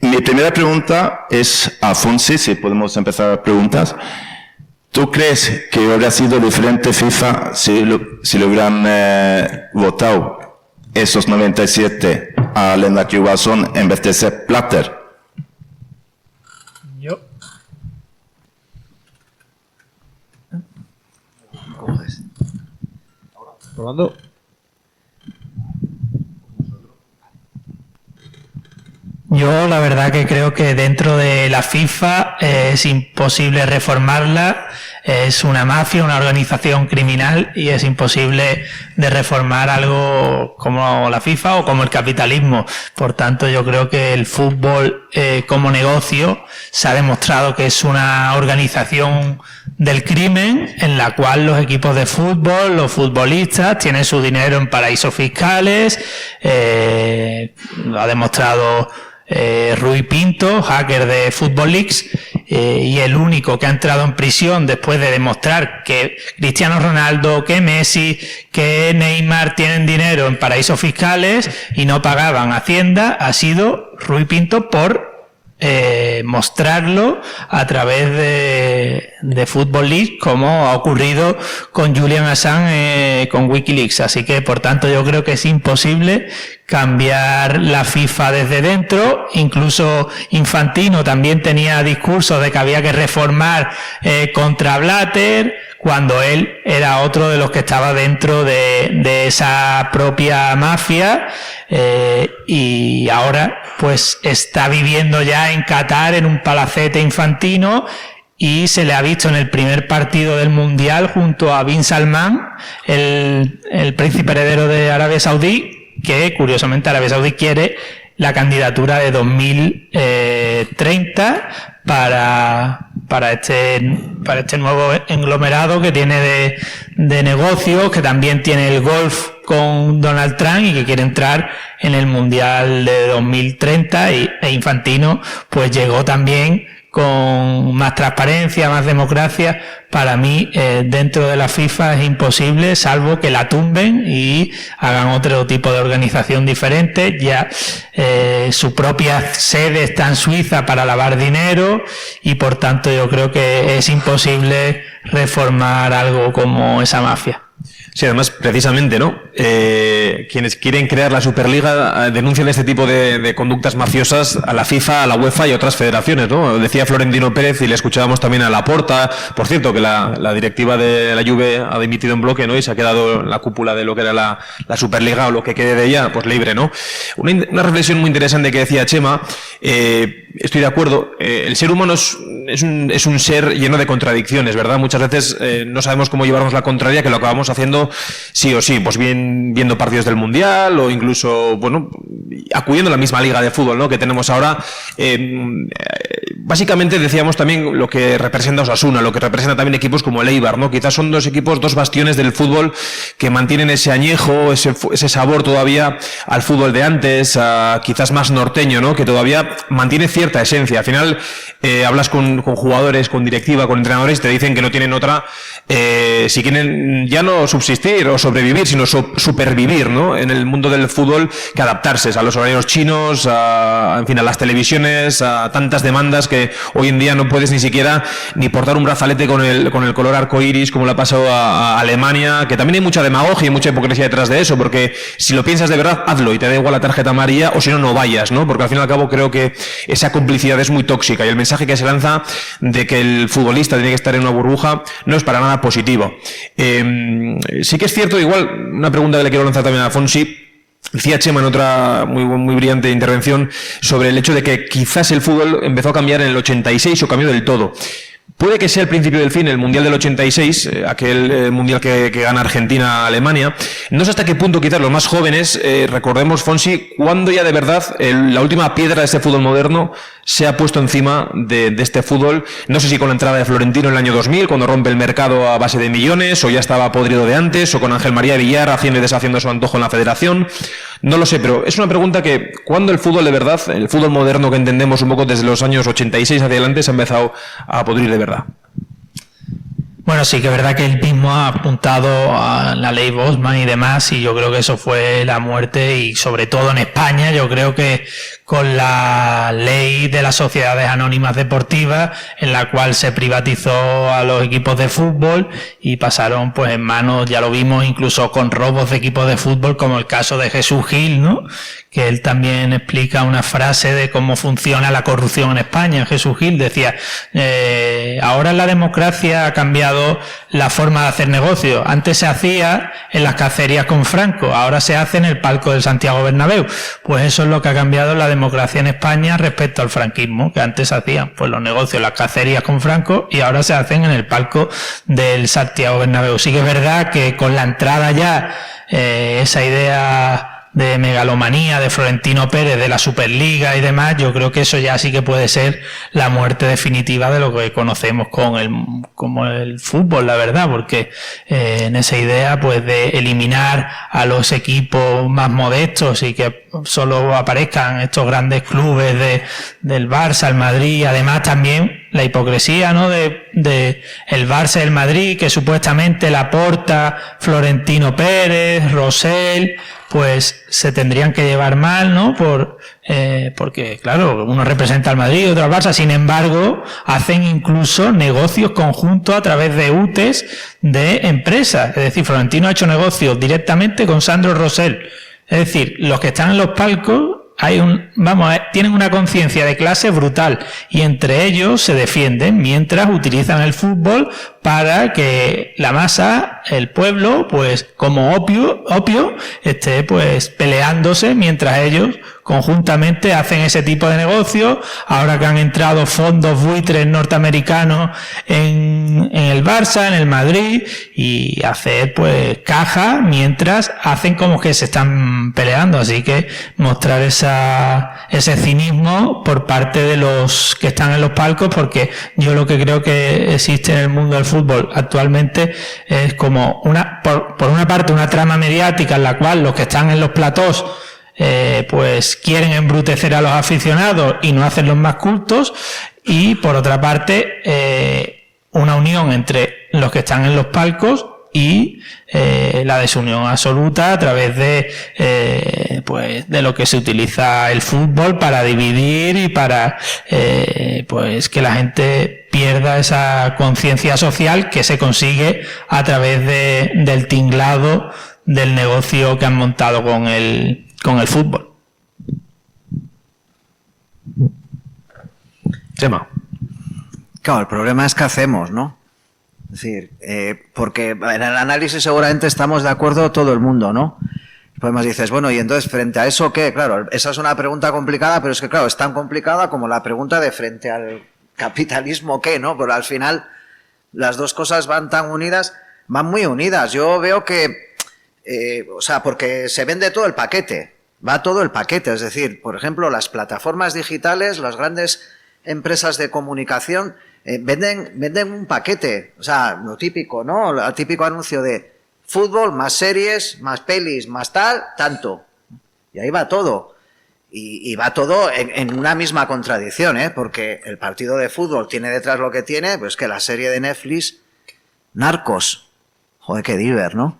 mi primera pregunta es a Fonsi, si podemos empezar preguntas. ¿Tú crees que hubiera sido diferente FIFA si le hubieran votado esos 97 a Lennart Johansson en vez de Sepp Blatter? Yo. Probando. Yo la verdad que creo que dentro de la FIFA es imposible reformarla, es una mafia, una organización criminal, y es imposible de reformar algo como la FIFA o como el capitalismo. Por tanto, yo creo que el fútbol como negocio se ha demostrado que es una organización del crimen en la cual los equipos de fútbol, los futbolistas tienen su dinero en paraísos fiscales, lo ha demostrado Rui Pinto, hacker de Football Leaks, y el único que ha entrado en prisión después de demostrar que Cristiano Ronaldo, que Messi, que Neymar tienen dinero en paraísos fiscales y no pagaban Hacienda, ha sido Rui Pinto por mostrarlo a través de Football Leaks, como ha ocurrido con Julian Assange con Wikileaks. Así que, por tanto, yo creo que es imposible cambiar la FIFA desde dentro. Incluso Infantino también tenía discursos de que había que reformar contra Blatter, cuando él era otro de los que estaba dentro de esa propia mafia, y ahora pues está viviendo ya en Qatar en un palacete Infantino, y se le ha visto en el primer partido del Mundial junto a Bin Salman, el príncipe heredero de Arabia Saudí, que curiosamente Arabia Saudí quiere la candidatura de 2030 para este nuevo englomerado que tiene de negocios, que también tiene el golf con Donald Trump y que quiere entrar en el Mundial de 2030 e Infantino pues llegó también con más transparencia, más democracia. Para mí, dentro de la FIFA es imposible, salvo que la tumben y hagan otro tipo de organización diferente. Ya su propia sede está en Suiza para lavar dinero y por tanto yo creo que es imposible reformar algo como esa mafia. Sí, además, precisamente, ¿no? Quienes quieren crear la Superliga denuncian este tipo de conductas mafiosas a la FIFA, a la UEFA y otras federaciones, ¿no? Decía Florentino Pérez, y le escuchábamos también a Laporta, por cierto, que la directiva de la Juve ha dimitido en bloque, ¿no? Y se ha quedado en la cúpula de lo que era la Superliga, o lo que quede de ella, pues libre, ¿no? Una reflexión muy interesante que decía Chema, estoy de acuerdo, el ser humano es un ser lleno de contradicciones, ¿verdad? Muchas veces no sabemos cómo llevarnos la contraria, que lo acabamos haciendo sí o sí, pues bien viendo partidos del Mundial o incluso, bueno, acudiendo a la misma liga de fútbol, ¿no?, que tenemos ahora. Básicamente decíamos también lo que representa Osasuna, lo que representa también equipos como el Eibar, ¿no? Quizás son dos bastiones del fútbol que mantienen ese añejo, ese sabor todavía al fútbol de antes, quizás más norteño, ¿no?, que todavía mantiene cierta esencia. Al final hablas con jugadores, con directiva, con entrenadores y te dicen que no tienen otra, si quieren ya no subsistir o sobrevivir, sino supervivir, ¿no?, en el mundo del fútbol, que adaptarse a los horarios chinos, en fin, a las televisiones, a tantas demandas que hoy en día no puedes ni siquiera ni portar un brazalete con el color arcoiris, como le ha pasado a Alemania, que también hay mucha demagogia y mucha hipocresía detrás de eso, porque si lo piensas de verdad, hazlo y te da igual la tarjeta amarilla, o si no, no vayas, ¿no? Porque al fin y al cabo creo que esa complicidad es muy tóxica y el mensaje que se lanza de que el futbolista tiene que estar en una burbuja no es para nada positivo. Sí que es cierto, igual, una pregunta que le quiero lanzar también a Fonsi. Decía Chema en otra muy brillante intervención sobre el hecho de que quizás el fútbol empezó a cambiar en el 86 o cambió del todo. Puede que sea el principio del fin, el Mundial del 86, aquel Mundial que gana Argentina a Alemania. No sé hasta qué punto quizás los más jóvenes, recordemos, Fonsi, cuándo ya de verdad la última piedra de este fútbol moderno se ha puesto encima de este fútbol. No sé si con la entrada de Florentino en el año 2000, cuando rompe el mercado a base de millones, o ya estaba podrido de antes, o con Ángel María Villar haciendo y deshaciendo su antojo en la federación. No lo sé, pero es una pregunta que, ¿cuándo el fútbol de verdad, el fútbol moderno que entendemos un poco desde los años 86 hacia adelante, se ha empezado a podrir de verdad? Bueno, sí que es verdad que él mismo ha apuntado a la ley Bosman y demás, y yo creo que eso fue la muerte, y sobre todo en España, yo creo que con la ley de las sociedades anónimas deportivas, en la cual se privatizó a los equipos de fútbol y pasaron pues en manos, ya lo vimos incluso con robos de equipos de fútbol, como el caso de Jesús Gil, ¿no?, que él también explica una frase de cómo funciona la corrupción en España. Jesús Gil decía, ahora en la democracia ha cambiado la forma de hacer negocio. Antes se hacía en las cacerías con Franco, ahora se hace en el palco del Santiago Bernabéu. Pues eso es lo que ha cambiado la democracia en España respecto al franquismo, que antes hacían pues los negocios, las cacerías con Franco, y ahora se hacen en el palco del Santiago Bernabéu. Sí que es verdad que con la entrada ya, esa idea de megalomanía de Florentino Pérez, de la Superliga y demás, yo creo que eso ya sí que puede ser la muerte definitiva de lo que conocemos como el fútbol, la verdad, porque en esa idea pues de eliminar a los equipos más modestos y que solo aparezcan estos grandes clubes del Barça, el Madrid, además también la hipocresía, ¿no?, de el Barça y el Madrid, que supuestamente Laporta, Florentino Pérez, Rosell, pues se tendrían que llevar mal, ¿no?, porque claro, uno representa al Madrid y otro al Barça. Sin embargo, hacen incluso negocios conjuntos a través de UTEs de empresas. Es decir, Florentino ha hecho negocios directamente con Sandro Rosell. Es decir, los que están en los palcos tienen una conciencia de clase brutal, y entre ellos se defienden mientras utilizan el fútbol para que la masa, el pueblo, pues como opio, esté pues peleándose mientras ellos conjuntamente hacen ese tipo de negocio. Ahora que han entrado fondos buitres norteamericanos en el Barça, en el Madrid, y hacer pues caja mientras hacen como que se están peleando. Así que mostrar ese cinismo por parte de los que están en los palcos, porque yo lo que creo que existe en el mundo del fútbol actualmente es como por una parte una trama mediática en la cual los que están en los platós pues quieren embrutecer a los aficionados y no hacerlos más cultos, y por otra parte una unión entre los que están en los palcos y la desunión absoluta a través de pues de lo que se utiliza el fútbol para dividir y para pues que la gente pierda esa conciencia social que se consigue a través del tinglado del negocio que han montado con el fútbol. Chema. Claro, el problema es qué hacemos, ¿no? Es decir, porque en el análisis seguramente estamos de acuerdo todo el mundo, ¿no? Pues dices, bueno, y entonces frente a eso, ¿qué? Claro, esa es una pregunta complicada, pero es que claro, es tan complicada como la pregunta de frente al capitalismo, ¿qué? ¿No? Pero al final las dos cosas van tan unidas, van muy unidas. Yo veo que, o sea, porque se vende todo el paquete, va todo el paquete. Es decir, por ejemplo, las plataformas digitales, las grandes empresas de comunicación venden un paquete, o sea, lo típico, ¿no? El típico anuncio de fútbol, más series, más pelis, más tal, tanto. Y ahí va todo. Y va todo en una misma contradicción, porque el partido de fútbol tiene detrás lo que tiene, pues que la serie de Netflix, Narcos. Joder, qué diver, ¿no?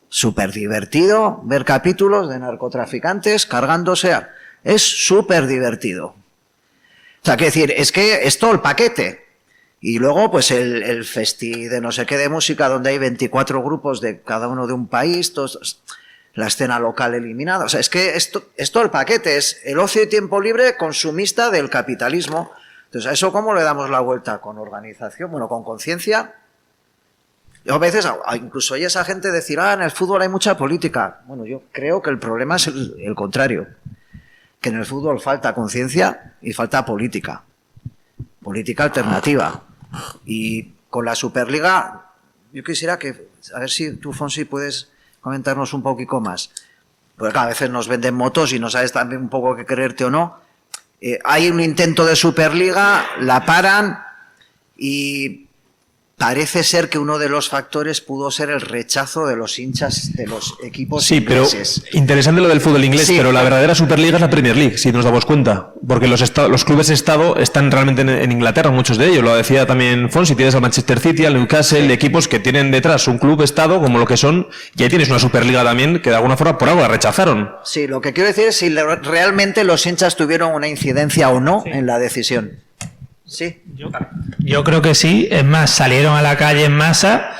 Súper divertido ver capítulos de narcotraficantes cargándose a... Es súper divertido. O sea, que decir, es que es todo el paquete. Y luego, pues el festi de no sé qué de música, donde hay 24 grupos de cada uno de un país, todos, la escena local eliminada. O sea, es que es todo el paquete, es el ocio y tiempo libre consumista del capitalismo. Entonces, ¿a eso cómo le damos la vuelta? ¿Con organización? Bueno, con conciencia. Yo a veces, incluso oye esa gente decir, en el fútbol hay mucha política. Bueno, yo creo que el problema es el contrario. Que en el fútbol falta conciencia y falta política alternativa. Y con la Superliga, yo quisiera que, a ver si tú, Fonsi, puedes comentarnos un poquito más. Porque a veces nos venden motos y no sabes también un poco qué creerte o no. Hay un intento de Superliga, la paran y parece ser que uno de los factores pudo ser el rechazo de los hinchas de los equipos ingleses. Pero interesante lo del fútbol inglés, sí, pero la verdadera Superliga es la Premier League, si nos damos cuenta. Porque los clubes Estado están realmente en Inglaterra, muchos de ellos. Lo decía también Fonsi, tienes al Manchester City, al Newcastle, equipos que tienen detrás un club Estado como lo que son, y ahí tienes una Superliga también que de alguna forma por algo la rechazaron. Sí, lo que quiero decir es si realmente los hinchas tuvieron una incidencia o no en la decisión. Sí. Yo creo que sí. Es más, salieron a la calle en masa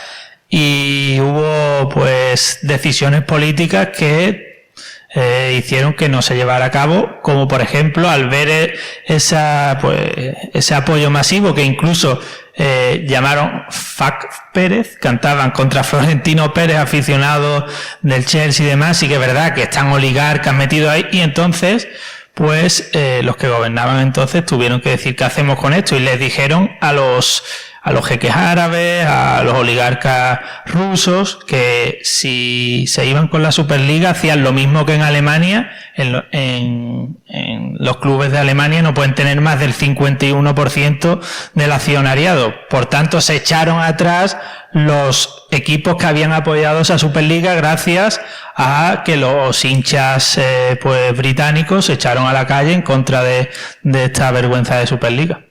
y hubo pues decisiones políticas que hicieron que no se llevara a cabo, como por ejemplo al ver ese apoyo masivo que incluso llamaron Fuck Pérez, cantaban contra Florentino Pérez, aficionados del Chelsea y demás, y que es verdad que están oligarcas metidos ahí, y entonces pues los que gobernaban entonces tuvieron que decir qué hacemos con esto, y les dijeron a los jeques árabes, a los oligarcas rusos, que si se iban con la Superliga hacían lo mismo que en Alemania. En los clubes de Alemania no pueden tener más del 51% del accionariado. Por tanto, se echaron atrás los equipos que habían apoyado esa Superliga gracias a que los hinchas pues británicos se echaron a la calle en contra de esta vergüenza de Superliga.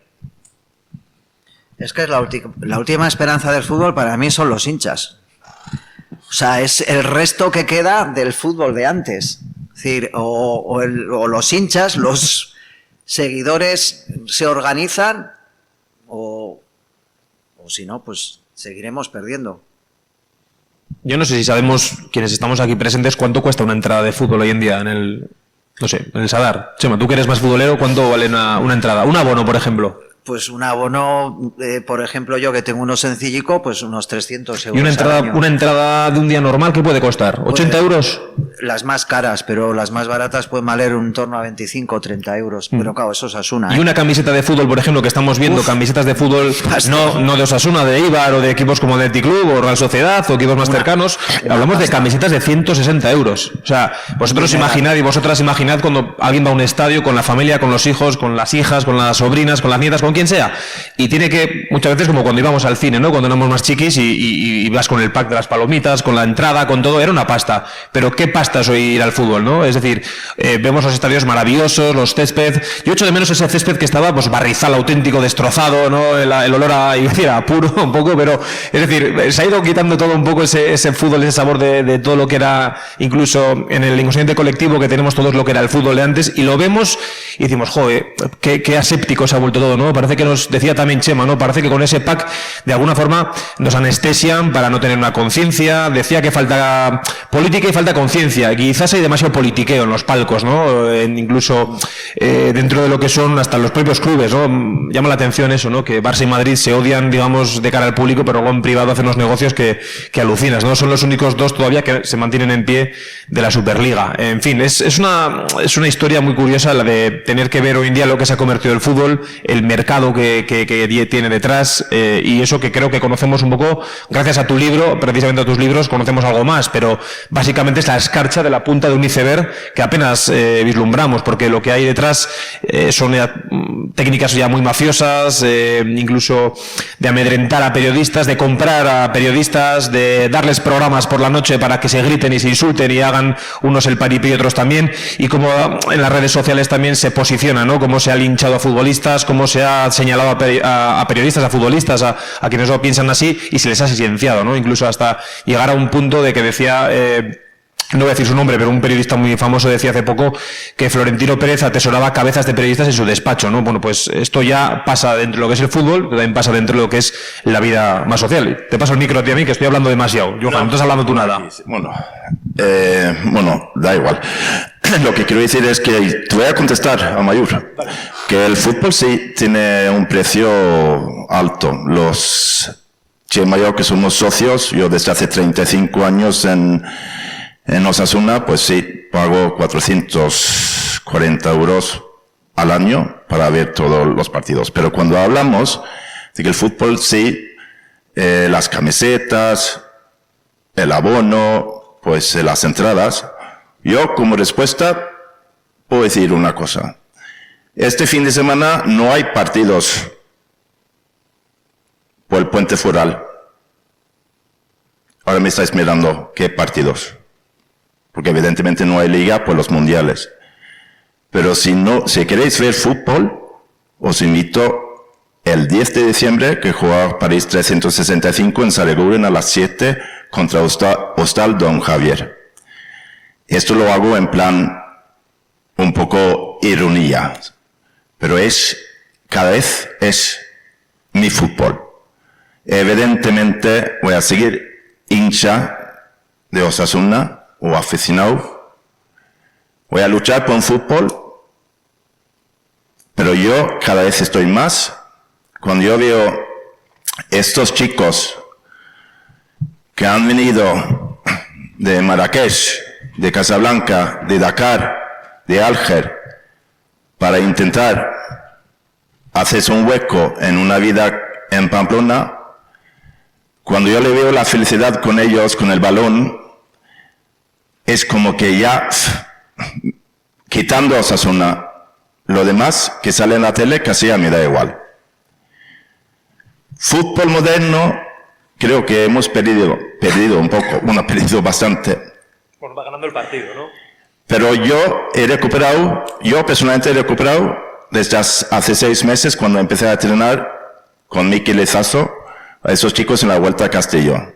Es que es la última esperanza del fútbol para mí son los hinchas. O sea, es el resto que queda del fútbol de antes. Es decir, o los hinchas, los seguidores se organizan o si no, pues seguiremos perdiendo. Yo no sé si sabemos, quienes estamos aquí presentes, cuánto cuesta una entrada de fútbol hoy en día en el Sadar. Chema, tú que eres más futbolero, ¿cuánto vale una entrada? Un abono, por ejemplo. Pues un abono, por ejemplo, yo que tengo uno sencillico, pues unos 300 euros. ¿Y una entrada de un día normal qué puede costar? ¿80 euros? Las más caras, pero las más baratas pueden valer en torno a 25 o 30 euros. Pero claro, eso es Osasuna. Y una camiseta de fútbol, por ejemplo, que estamos viendo, camisetas de fútbol, no de Osasuna, de Eibar o de equipos como de Athletic Club o Real Sociedad o equipos más cercanos. Hablamos de camisetas de 160 euros. O sea, vosotros imaginad y vosotras imaginad cuando alguien va a un estadio con la familia, con los hijos, con las hijas, con las sobrinas, con las nietas, con quien sea, y tiene que, muchas veces como cuando íbamos al cine, ¿no? Cuando éramos más chiquis y vas con el pack de las palomitas, con la entrada, con todo, era una pasta. Pero qué pasta es hoy ir al fútbol, ¿no? Es decir, vemos los estadios maravillosos, los césped. Yo echo de menos ese césped que estaba, pues, barrizal auténtico, destrozado, ¿no? El olor a puro un poco, pero, es decir, se ha ido quitando todo un poco ese fútbol, ese sabor de todo lo que era, incluso en el inconsciente colectivo que tenemos todos, lo que era el fútbol de antes, y lo vemos y decimos, joder, qué aséptico se ha vuelto todo, ¿no? Parece que nos decía también Chema, ¿no? Parece que con ese pack, de alguna forma, nos anestesian para no tener una conciencia. Decía que falta política y falta conciencia. Quizás hay demasiado politiqueo en los palcos, ¿no? Incluso dentro de lo que son hasta los propios clubes, ¿no? Llama la atención eso, ¿no? Que Barça y Madrid se odian, digamos, de cara al público, pero luego en privado hacen unos negocios que alucinas, ¿no? Son los únicos dos todavía que se mantienen en pie de la Superliga. En fin, es una historia muy curiosa la de tener que ver hoy en día lo que se ha convertido el fútbol, el mercado que tiene detrás, y eso que creo que conocemos un poco gracias a tu libro, precisamente a tus libros conocemos algo más, pero básicamente es la escarcha de la punta de un iceberg que apenas vislumbramos, porque lo que hay detrás son técnicas ya muy mafiosas, incluso de amedrentar a periodistas, de comprar a periodistas, de darles programas por la noche para que se griten y se insulten y hagan unos el paripé y otros también, y como en las redes sociales también se posiciona, ¿no? Cómo se ha linchado a futbolistas, cómo se ha señalado a periodistas, a futbolistas, a quienes no piensan así, y se les ha silenciado, ¿no? Incluso hasta llegar a un punto de que decía, no voy a decir su nombre, pero un periodista muy famoso decía hace poco que Florentino Pérez atesoraba cabezas de periodistas en su despacho, ¿no? Bueno, pues esto ya pasa dentro de lo que es el fútbol, pero también pasa dentro de lo que es la vida más social. Te paso el micro a ti a mí, que estoy hablando demasiado. Johan, no estás hablando tú nada. Bueno, da igual. Lo que quiero decir es que te voy a contestar a Mayur, que el fútbol sí tiene un precio alto. Los Chema y yo, que somos socios, yo desde hace 35 años en Osasuna, pues sí, pago 440 euros al año para ver todos los partidos. Pero cuando hablamos de que el fútbol sí, las camisetas, el abono, pues las entradas, yo como respuesta puedo decir una cosa. Este fin de semana no hay partidos por el puente foral. Ahora me estáis mirando qué partidos. Porque evidentemente no hay liga por los mundiales. Pero si queréis ver fútbol, os invito el 10 de diciembre que juega París 365 en Sarreguren a las 7 contra Hostal Don Javier. Esto lo hago en plan un poco ironía, pero cada vez es mi fútbol. Evidentemente voy a seguir hincha de Osasuna o aficionado. Voy a luchar por un fútbol, pero yo cada vez estoy más. Cuando yo veo estos chicos que han venido de Marrakech, de Casablanca, de Dakar, de Alger, para intentar hacerse un hueco en una vida en Pamplona, cuando yo le veo la felicidad con ellos, con el balón, es como que ya, quitando a Osasuna, lo demás que sale en la tele casi a mí da igual. Fútbol moderno, creo que hemos perdido un poco, perdido bastante. Pues va ganando el partido, ¿no? Pero yo personalmente he recuperado desde hace 6 meses cuando empecé a entrenar con Miki Lezazo a esos chicos en la Vuelta a Castillo.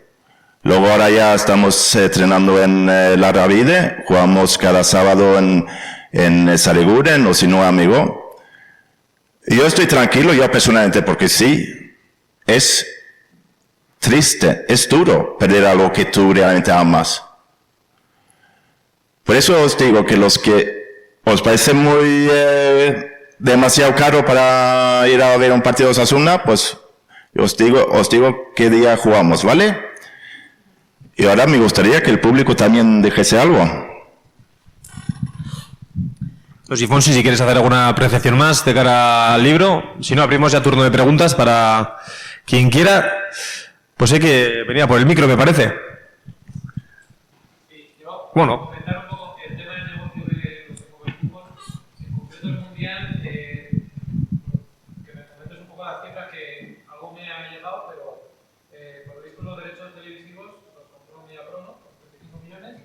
Luego ahora ya estamos entrenando en la Ravide, jugamos cada sábado en Sarreguren o si no Amigo. Yo estoy tranquilo, yo personalmente, porque sí, es triste, es duro perder algo que tú realmente amas. Por eso os digo que los que os parece muy demasiado caro para ir a ver un partido de Osasuna, pues os digo qué día jugamos, ¿vale? Y ahora me gustaría que el público también dijese algo. Pues, Fonsi, si quieres hacer alguna apreciación más de cara al libro, si no, abrimos ya turno de preguntas para quien quiera. Pues sé que venía por el micro, me parece. Sí, yo Bueno. comentar un poco el tema del negocio de los equipos, en concreto el Mundial, que me comentes un poco las cifras, que algo me ha llegado, pero por lo visto los derechos televisivos los compró Mediapro, ¿no? Por 35 millones,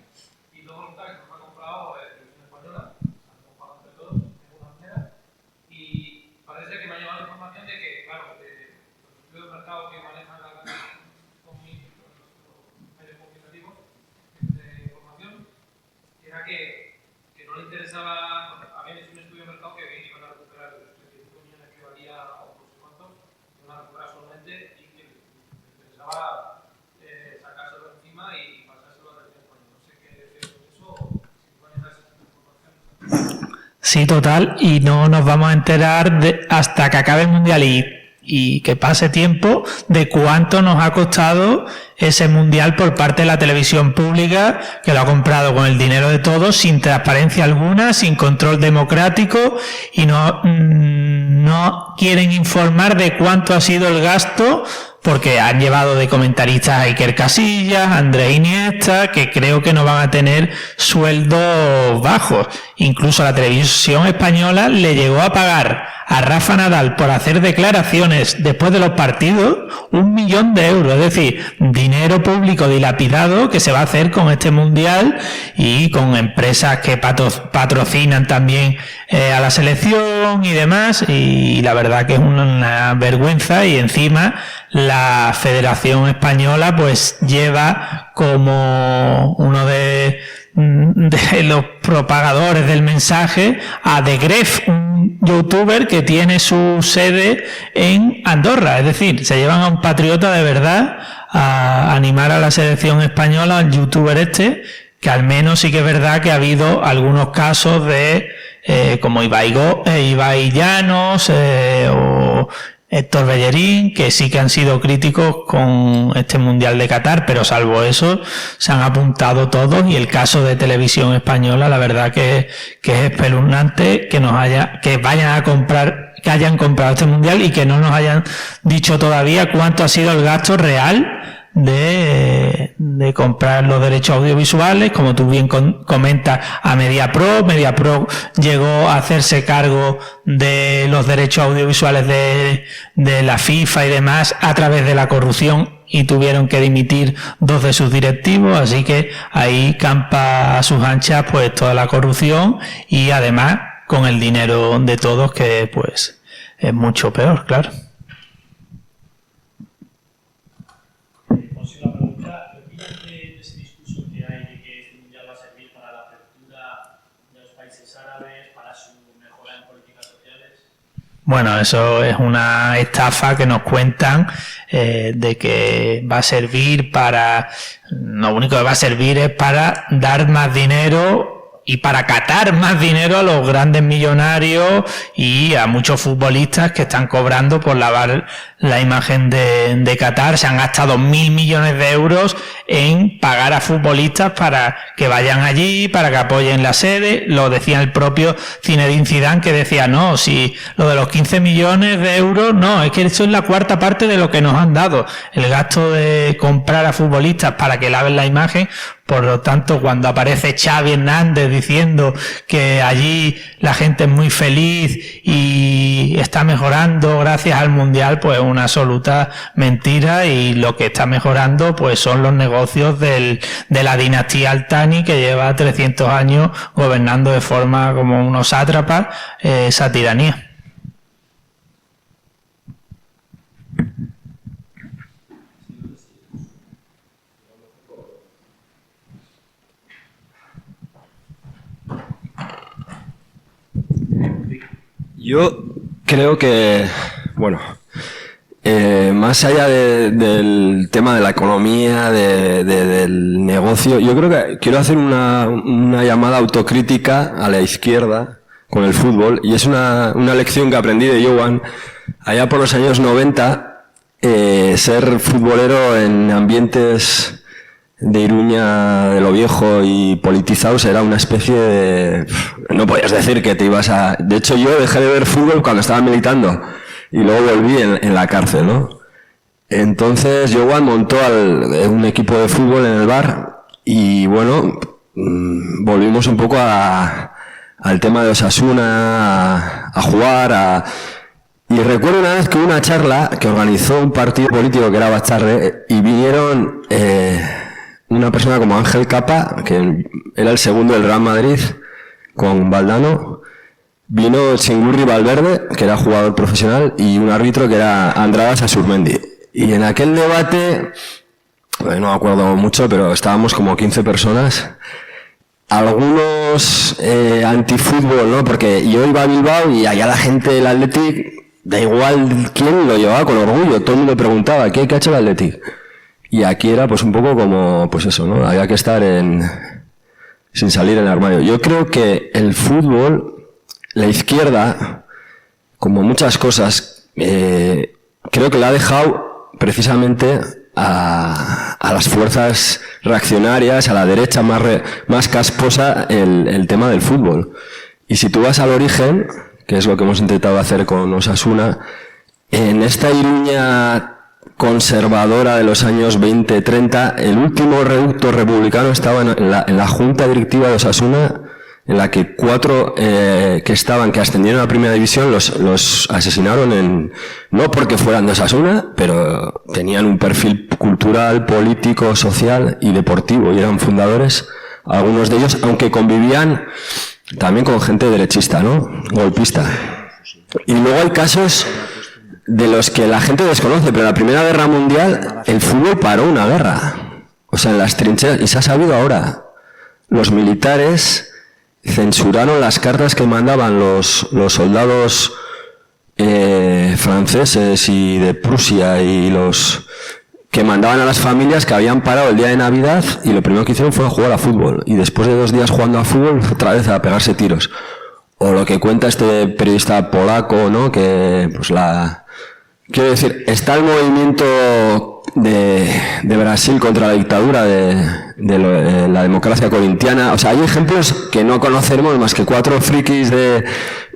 y luego resulta que se los ha comprado Televisión Española, se han comprado entre todos, de alguna manera, y parece que me ha llegado la información de que, claro, de los estudios de mercado que manejan la con medios comunicativos de información, era que no le interesaba, habían hecho un estudio de mercado que veía que iban a recuperar los 35 millones que valía o no sé cuántos, iban a recuperar solamente, y que les interesaba sacárselo encima y pasárselo a la televisión española. No sé qué decir con eso, o si pueden dar esa información. Sí, total, y no nos vamos a enterar hasta que acabe el Mundial y que pase tiempo de cuánto nos ha costado ese Mundial por parte de la televisión pública, que lo ha comprado con el dinero de todos, sin transparencia alguna, sin control democrático, y no quieren informar de cuánto ha sido el gasto, porque han llevado de comentaristas a Iker Casillas, a Andrés Iniesta, que creo que no van a tener sueldos bajos. Incluso la televisión española le llegó a pagar a Rafa Nadal por hacer declaraciones después de los partidos 1 millón de euros, es decir, dinero público dilapidado que se va a hacer con este Mundial y con empresas que patrocinan también a la selección y demás, y la verdad que es una vergüenza. Y encima la Federación Española pues lleva como uno de los propagadores del mensaje a The Gref, un youtuber que tiene su sede en Andorra. Es decir, se llevan a un patriota de verdad a animar a la selección española, al youtuber este, que al menos sí que es verdad que ha habido algunos casos de como Ibai Llanos o Héctor Bellerín, que sí que han sido críticos con este Mundial de Qatar, pero salvo eso, se han apuntado todos. Y el caso de Televisión Española, la verdad que es espeluznante que hayan comprado este Mundial y que no nos hayan dicho todavía cuánto ha sido el gasto real de comprar los derechos audiovisuales, como tú bien comentas, a Mediapro. Mediapro llegó a hacerse cargo de los derechos audiovisuales de la FIFA y demás a través de la corrupción, y tuvieron que dimitir 2 de sus directivos, así que ahí campa a sus anchas pues toda la corrupción, y además con el dinero de todos, que pues es mucho peor, claro. Bueno, eso es una estafa que nos cuentan, de que va a servir para... Lo único que va a servir es para dar más dinero y para catar más dinero a los grandes millonarios y a muchos futbolistas que están cobrando por lavar la imagen de Qatar. Se han gastado 1.000 millones de euros en pagar a futbolistas para que vayan allí, para que apoyen la sede. Lo decía el propio Zinedine Zidane, que decía, no, si lo de los 15 millones de euros, no, es que eso es la cuarta parte de lo que nos han dado. El gasto de comprar a futbolistas para que laven la imagen. Por lo tanto, cuando aparece Xavi Hernández diciendo que allí la gente es muy feliz y está mejorando gracias al Mundial, pues una absoluta mentira, y lo que está mejorando pues son los negocios de la dinastía Al-Thani, que lleva 300 años gobernando de forma como unos sátrapas esa tiranía. Yo creo que, bueno, más allá del tema de la economía, del negocio, yo creo que quiero hacer una llamada autocrítica a la izquierda con el fútbol, y es una lección que aprendí de Joan allá por los años 90, ser futbolero en ambientes de Iruña de lo viejo y politizados era una especie de... No podías decir que te ibas a... De hecho, yo dejé de ver fútbol cuando estaba militando y luego volví en la cárcel, ¿no? Entonces Joan montó un equipo de fútbol en el bar y bueno, volvimos un poco al tema de Osasuna, a jugar, y recuerdo una vez que hubo una charla que organizó un partido político que era Bacharre y vinieron una persona como Ángel Capa, que era el segundo del Real Madrid, con Valdano, vino Chingurri Valverde, que era jugador profesional, y un árbitro que era Andrada Sasurmendi. Y en aquel debate, no me acuerdo mucho, pero estábamos como 15 personas, algunos antifútbol, ¿no? Porque yo iba a Bilbao y allá la gente del Athletic, da igual quién, lo llevaba con orgullo, todo el mundo preguntaba, ¿qué ha hecho el Athletic? Y aquí era pues un poco como, pues eso, ¿no? Había que estar sin salir en el armario. Yo creo que el fútbol, la izquierda, como muchas cosas, creo que la ha dejado precisamente a las fuerzas reaccionarias, a la derecha más casposa, el tema del fútbol. Y si tú vas al origen, que es lo que hemos intentado hacer con Osasuna, en esta Iruña conservadora de los años 20-30, el último reducto republicano estaba en la junta directiva de Osasuna, en la que 4 que ascendieron a la primera división los asesinaron no porque fueran de Osasuna, pero tenían un perfil cultural, político, social y deportivo, y eran fundadores, algunos de ellos, aunque convivían también con gente derechista, ¿no? Golpista. Y luego hay casos de los que la gente desconoce, pero en la Primera Guerra Mundial el fútbol paró una guerra. O sea, en las trincheras, y se ha sabido ahora, los militares censuraron las cartas que mandaban los soldados franceses y de Prusia y los que mandaban a las familias que habían parado el día de Navidad y lo primero que hicieron fue jugar a fútbol. Y después de 2 días jugando a fútbol, otra vez a pegarse tiros. O lo que cuenta este periodista polaco, ¿no? Que, pues quiero decir, está el movimiento de Brasil contra la dictadura de la democracia corintiana. O sea, hay ejemplos que no conoceremos más que 4 frikis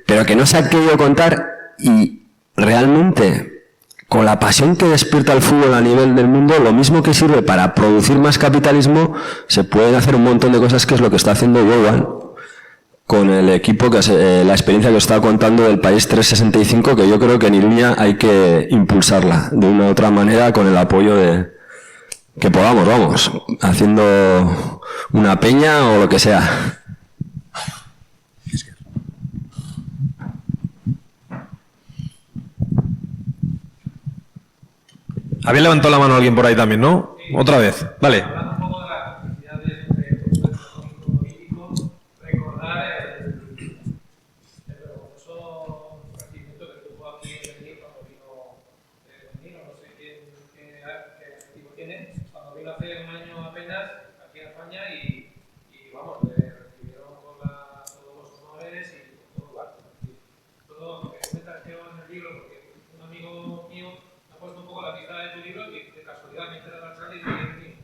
pero que no se ha querido contar, y realmente con la pasión que despierta el fútbol a nivel del mundo, lo mismo que sirve para producir más capitalismo, se pueden hacer un montón de cosas, que es lo que está haciendo Joan con el equipo, que la experiencia que os estaba contando del País 365, que yo creo que en Iruña hay que impulsarla de una u otra manera con el apoyo que podamos, vamos, haciendo una peña o lo que sea. Había levantado la mano alguien por ahí también, ¿no? Otra vez. Vale. Hablando un poco de las complicidades entre el económico político, recordar el vergonzoso recibimiento que tuvo aquí en Berlín cuando vino, no sé qué adjetivo tiene, cuando vino hace un año apenas aquí a España y vamos, le recibieron con todos los honores y con todo lugar. Todo lo que comentas que en el libro, porque un amigo mío ha puesto un poco la pista de tu libro y de casualidad me entera la charla y dice,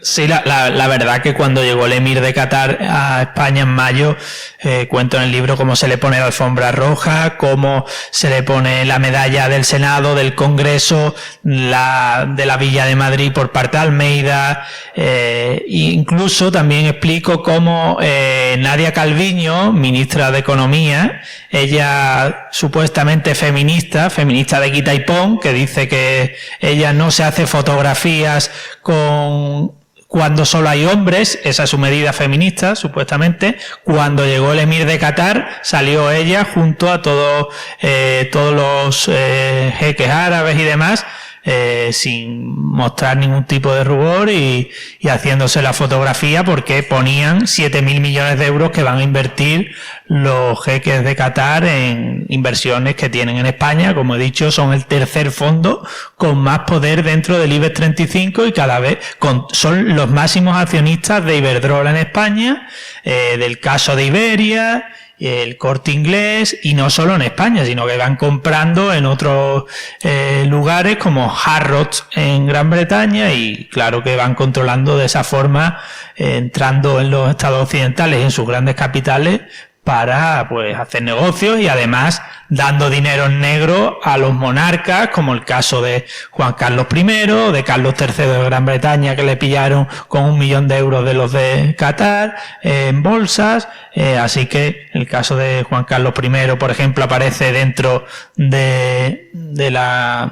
Sí, la verdad que cuando llegó el emir de Qatar a España en mayo, cuento en el libro cómo se le pone la alfombra roja, cómo se le pone la medalla del Senado, del Congreso, de la Villa de Madrid por parte de Almeida, e incluso también explico cómo Nadia Calviño, ministra de Economía, ella supuestamente feminista de quita y pon, que dice que ella no se hace fotografías cuando solo hay hombres, esa es su medida feminista, supuestamente. Cuando llegó el emir de Qatar, salió ella junto a todos los jeques árabes y demás, sin mostrar ningún tipo de rubor y haciéndose la fotografía, porque ponían 7.000 millones de euros que van a invertir los jeques de Qatar en inversiones que tienen en España. Como he dicho, son el tercer fondo con más poder dentro del IBEX 35 y cada vez son los máximos accionistas de Iberdrola en España, del caso de Iberia, el Corte Inglés, y no solo en España, sino que van comprando en otros lugares como Harrods en Gran Bretaña, y claro que van controlando de esa forma, entrando en los estados occidentales y en sus grandes capitales para pues hacer negocios, y además dando dinero en negro a los monarcas, como el caso de Juan Carlos I, de Carlos III de Gran Bretaña, que le pillaron con 1 millón de euros de los de Qatar en bolsas. Así que el caso de Juan Carlos I, por ejemplo, aparece dentro de la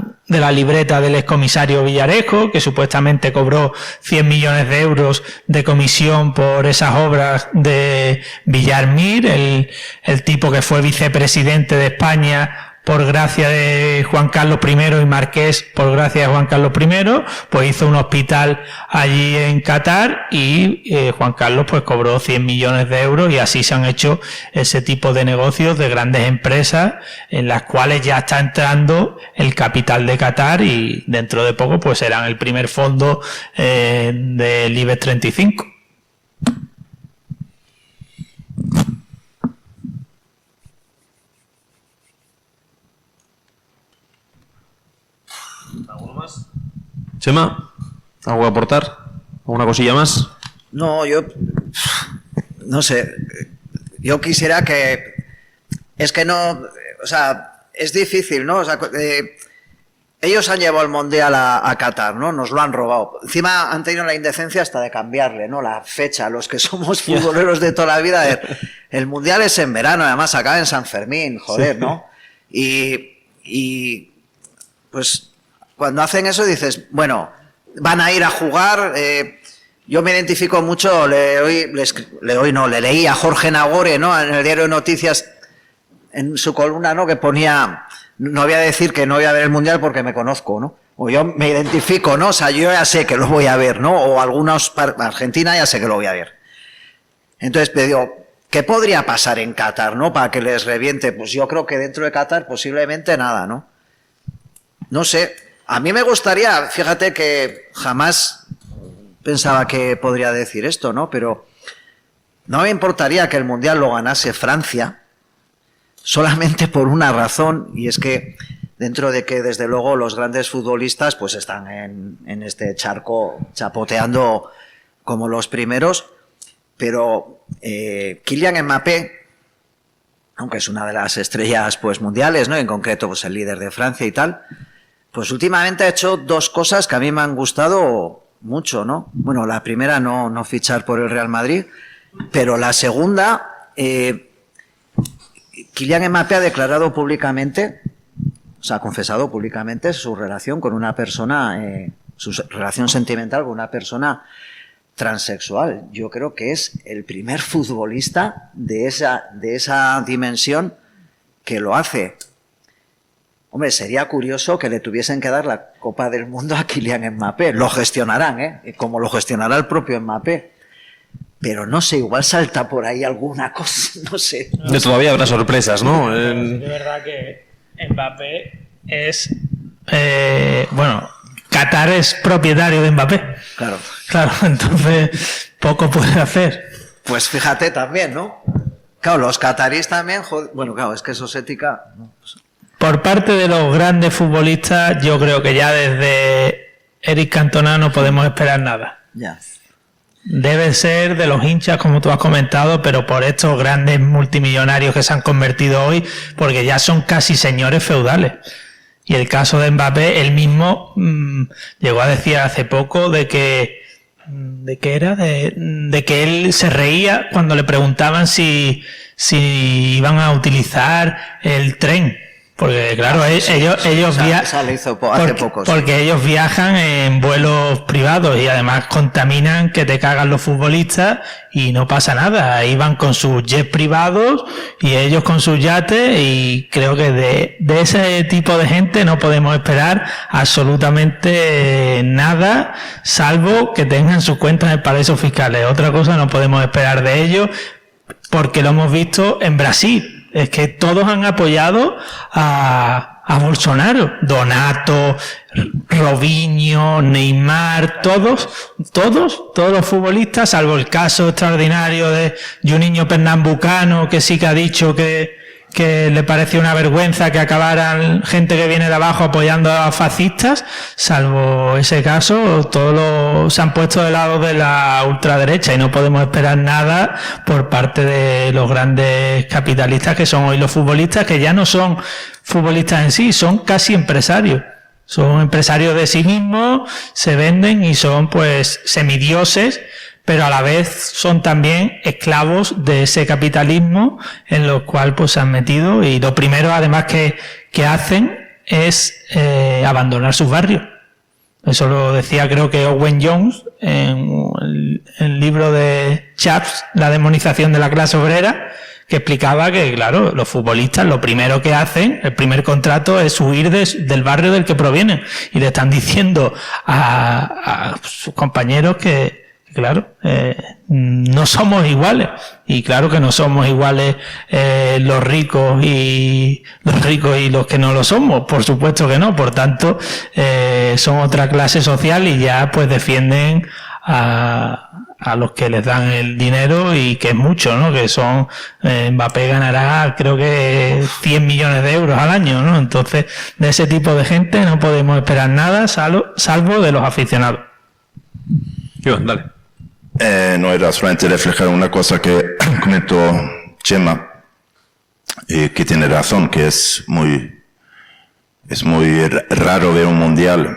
libreta del excomisario Villarejo, que supuestamente cobró 100 millones de euros de comisión por esas obras de Villarmir, el tipo que fue vicepresidente de España por gracia de Juan Carlos I y marqués por gracia de Juan Carlos I, pues hizo un hospital allí en Qatar, y Juan Carlos pues cobró 100 millones de euros, y así se han hecho ese tipo de negocios de grandes empresas en las cuales ya está entrando el capital de Qatar, y dentro de poco pues serán el primer fondo del IBEX 35. ¿Alguno más? Chema, ¿algo que aportar? ¿Alguna cosilla más? No, yo no sé. Yo quisiera que... Es que no... O sea, es difícil, ¿no? O sea, ellos han llevado el Mundial a Qatar, ¿no? Nos lo han robado. Encima han tenido la indecencia hasta de cambiarle, ¿no? La fecha, los que somos futboleros de toda la vida. El Mundial es en verano, además acaba en San Fermín, joder, ¿no? Y pues... Cuando hacen eso dices, bueno, van a ir a jugar. Yo me identifico mucho, le leí a Jorge Nagore, ¿no? En el diario de Noticias, en su columna, ¿no? Que ponía, no voy a decir que no voy a ver el Mundial porque me conozco, ¿no? O yo me identifico, ¿no? O sea, yo ya sé que lo voy a ver, ¿no? O algunos, Argentina ya sé que lo voy a ver. Entonces me digo, ¿qué podría pasar en Qatar, ¿no? Para que les reviente. Pues yo creo que dentro de Qatar posiblemente nada, ¿no? No sé. A mí me gustaría, fíjate que jamás pensaba que podría decir esto, ¿no? Pero no me importaría que el Mundial lo ganase Francia, solamente por una razón, y es que dentro de que desde luego los grandes futbolistas pues están en este charco chapoteando como los primeros, pero Kylian Mbappé, aunque es una de las estrellas pues mundiales, ¿no? En concreto pues el líder de Francia y tal, pues últimamente ha hecho dos cosas que a mí me han gustado mucho, ¿no? Bueno, la primera no fichar por el Real Madrid, pero la segunda, Kylian Mbappé ha declarado públicamente, o sea, ha confesado públicamente su relación con una persona, su relación sentimental con una persona transexual. Yo creo que es el primer futbolista de esa dimensión que lo hace. Hombre, sería curioso que le tuviesen que dar la Copa del Mundo a Kylian Mbappé. Lo gestionarán, como lo gestionará el propio Mbappé. Pero no sé, igual salta por ahí alguna cosa, no sé. Todavía habrá sorpresas, ¿no? De verdad que Mbappé es... bueno, Qatar es propietario de Mbappé. Claro. Claro, entonces poco puede hacer. Pues fíjate también, ¿no? Claro, los catarís también... Bueno, claro, es que eso es ética... ¿no? Por parte de los grandes futbolistas, yo creo que ya desde Eric Cantona no podemos esperar nada. Ya. Debe ser de los hinchas, como tú has comentado, pero por estos grandes multimillonarios que se han convertido hoy, porque ya son casi señores feudales. Y el caso de Mbappé, él mismo llegó a decir hace poco de que él se reía cuando le preguntaban si iban a utilizar el tren. Porque claro, ellos viajan en vuelos privados y además contaminan que te cagan los futbolistas y no pasa nada. Ahí van con sus jets privados y ellos con sus yates, y creo que de ese tipo de gente no podemos esperar absolutamente nada, salvo que tengan sus cuentas en paraísos fiscales. Otra cosa no podemos esperar de ellos, porque lo hemos visto en Brasil. Es que todos han apoyado a Bolsonaro. Donato, Robinho, Neymar, todos los futbolistas, salvo el caso extraordinario de Juninho Pernambucano, que sí que ha dicho que le pareció una vergüenza que acabaran gente que viene de abajo apoyando a fascistas. Salvo ese caso, todos se han puesto de lado de la ultraderecha, y no podemos esperar nada por parte de los grandes capitalistas que son hoy los futbolistas, que ya no son futbolistas en sí, son casi empresarios. Son empresarios de sí mismos, se venden y son pues semidioses, pero a la vez son también esclavos de ese capitalismo en lo cual pues se han metido, y lo primero además que hacen es abandonar sus barrios. Eso lo decía, creo que Owen Jones en el libro de Chaps, La demonización de la clase obrera, que explicaba que, claro, los futbolistas lo primero que hacen, el primer contrato, es huir del barrio del que provienen, y le están diciendo a sus compañeros que claro, no somos iguales, y claro que no somos iguales los ricos y los que no lo somos, por supuesto que no. Por tanto, son otra clase social, y ya pues defienden a los que les dan el dinero, y que es mucho, ¿no? Que son, Mbappé ganará creo que 100 millones de euros al año, ¿no? Entonces, de ese tipo de gente no podemos esperar nada, salvo de los aficionados. Iván, dale. No era solamente reflejar una cosa que comentó Chema, que tiene razón, que es muy raro ver un mundial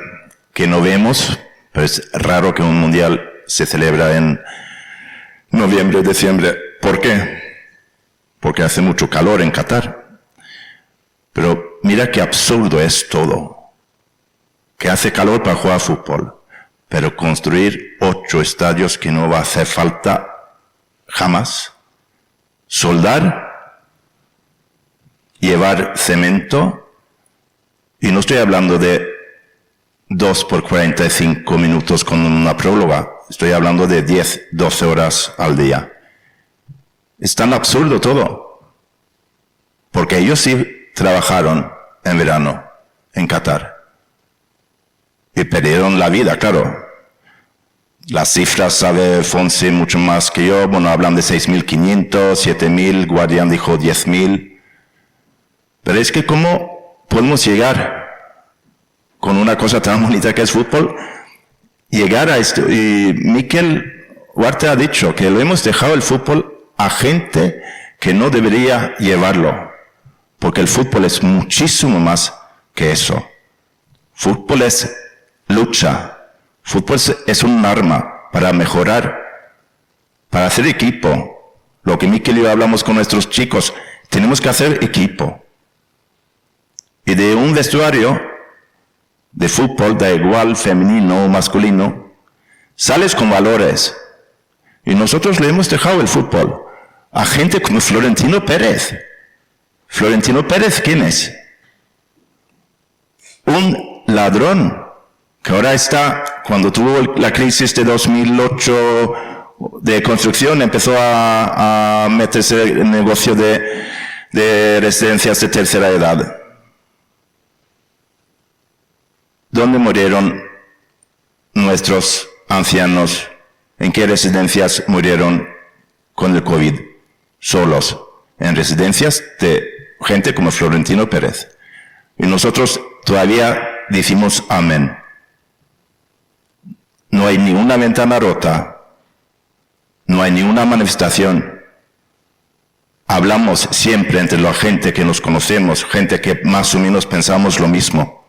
que no vemos, pero es raro que un mundial se celebra en noviembre, diciembre. ¿Por qué? Porque hace mucho calor en Qatar. Pero mira qué absurdo es todo. Que hace calor para jugar fútbol, pero construir 8 estadios que no va a hacer falta jamás, soldar, llevar cemento, y no estoy hablando de 2 por 45 minutos con una próloga, estoy hablando de 10, 12 horas al día. Es tan absurdo todo, porque ellos sí trabajaron en verano en Qatar y perdieron la vida, claro. Las cifras sabe Fonsi mucho más que yo. Bueno, hablan de 6.500, 7.000, Guardián dijo 10.000. Pero es que ¿cómo podemos llegar con una cosa tan bonita que es fútbol? Llegar a esto. Y Mikel Huarte ha dicho que lo hemos dejado el fútbol a gente que no debería llevarlo. Porque el fútbol es muchísimo más que eso. Fútbol es lucha. Fútbol es un arma para mejorar, para hacer equipo. Lo que Mikel y yo hablamos con nuestros chicos, tenemos que hacer equipo. Y de un vestuario de fútbol, da igual femenino o masculino, sales con valores. Y nosotros le hemos dejado el fútbol a gente como Florentino Pérez. Florentino Pérez, ¿quién es? Un ladrón. Que ahora está, cuando tuvo la crisis de 2008 de construcción, empezó a meterse en el negocio de residencias de tercera edad. ¿Dónde murieron nuestros ancianos? ¿En qué residencias murieron con el COVID? Solos. En residencias de gente como Florentino Pérez. Y nosotros todavía decimos amén. no hay ni una ventana rota, no hay ni una manifestación. Hablamos siempre entre la gente que nos conocemos, gente que más o menos pensamos lo mismo.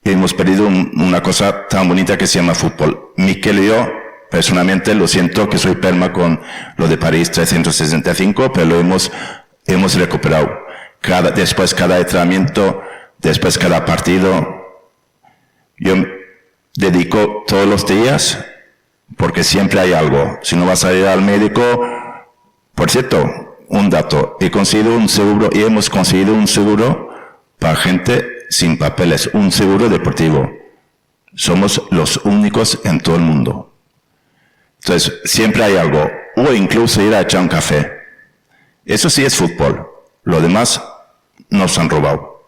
Y hemos perdido una cosa tan bonita que se llama fútbol. Miquel y yo, personalmente, lo siento que soy perma con lo de París 365, pero lo hemos recuperado. Después cada entrenamiento, después cada partido. Yo dedico todos los días, porque siempre hay algo. Si no vas a ir al médico, por cierto, un dato, hemos conseguido un seguro para gente sin papeles, un seguro deportivo. Somos los únicos en todo el mundo. Entonces, siempre hay algo, o incluso ir a echar un café. Eso sí es fútbol, lo demás nos han robado.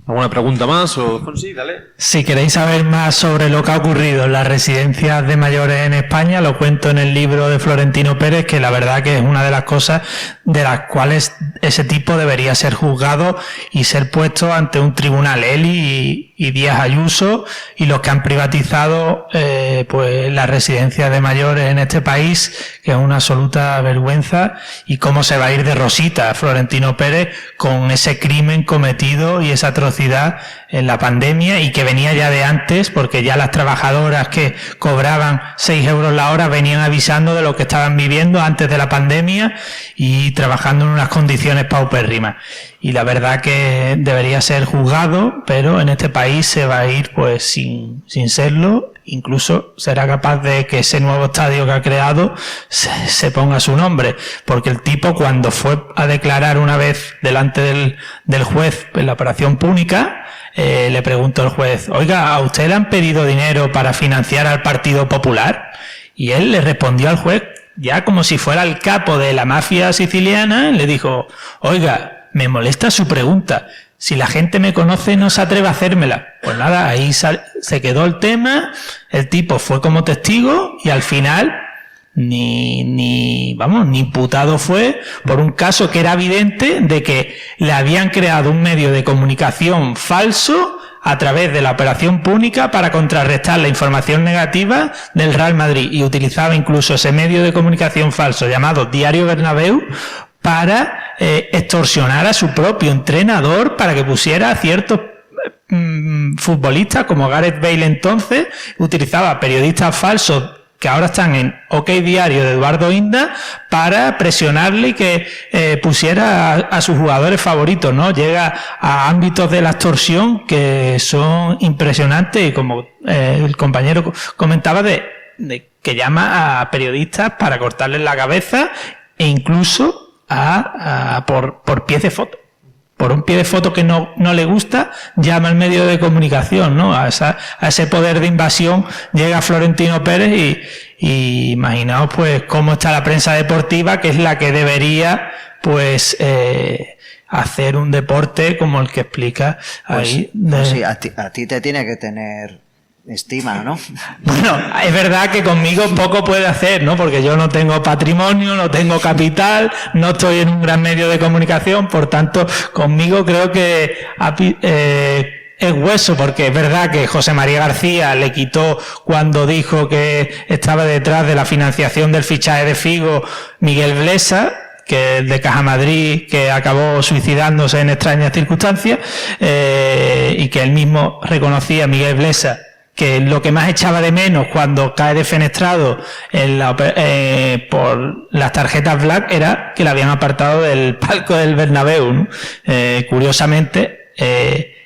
¿Alguna pregunta más? Sí, dale. Si queréis saber más sobre lo que ha ocurrido en las residencias de mayores en España, lo cuento en el libro de Florentino Pérez, que la verdad que es una de las cosas de las cuales ese tipo debería ser juzgado y ser puesto ante un tribunal. Él y Díaz Ayuso y los que han privatizado pues las residencias de mayores en este país, que es una absoluta vergüenza, y cómo se va a ir de rosita Florentino Pérez con ese crimen cometido y esa atrocidad en la pandemia, y que venía ya de antes, porque ya las trabajadoras que cobraban 6 euros la hora venían avisando de lo que estaban viviendo antes de la pandemia y trabajando en unas condiciones paupérrimas. Y la verdad que debería ser juzgado, pero en este país se va a ir pues sin serlo. Incluso será capaz de que ese nuevo estadio que ha creado se ponga su nombre, porque el tipo, cuando fue a declarar una vez delante del juez en la operación Púnica, le preguntó el juez: oiga, ¿a usted le han pedido dinero para financiar al Partido Popular? Y él le respondió al juez, ya como si fuera el capo de la mafia siciliana, le dijo: oiga, me molesta su pregunta. Si la gente me conoce, no se atreve a hacérmela. Pues nada, ahí se quedó el tema, el tipo fue como testigo y al final ni imputado fue por un caso que era evidente de que le habían creado un medio de comunicación falso a través de la operación Púnica para contrarrestar la información negativa del Real Madrid, y utilizaba incluso ese medio de comunicación falso llamado Diario Bernabéu para extorsionar a su propio entrenador para que pusiera a ciertos futbolistas como Gareth Bale. Entonces utilizaba periodistas falsos que ahora están en OK Diario de Eduardo Inda para presionarle y que pusiera a sus jugadores favoritos, ¿no? Llega a ámbitos de la extorsión que son impresionantes, y como el compañero comentaba, de que llama a periodistas para cortarles la cabeza, e incluso por pie de foto. Por un pie de foto que no le gusta, llama al medio de comunicación, ¿no? A ese poder de invasión llega Florentino Pérez, y imaginaos pues cómo está la prensa deportiva, que es la que debería pues hacer un deporte como el que explica ahí. Pues sí, a ti te tiene que tener estima, ¿no? Bueno, es verdad que conmigo poco puede hacer, ¿no? Porque yo no tengo patrimonio, no tengo capital, no estoy en un gran medio de comunicación, por tanto, conmigo creo que es hueso, porque es verdad que José María García le quitó, cuando dijo que estaba detrás de la financiación del fichaje de Figo, Miguel Blesa, que es de Caja Madrid, que acabó suicidándose en extrañas circunstancias, y que él mismo reconocía, Miguel Blesa, que lo que más echaba de menos cuando cae defenestrado por las tarjetas Black era que le habían apartado del palco del Bernabéu, ¿no? Curiosamente,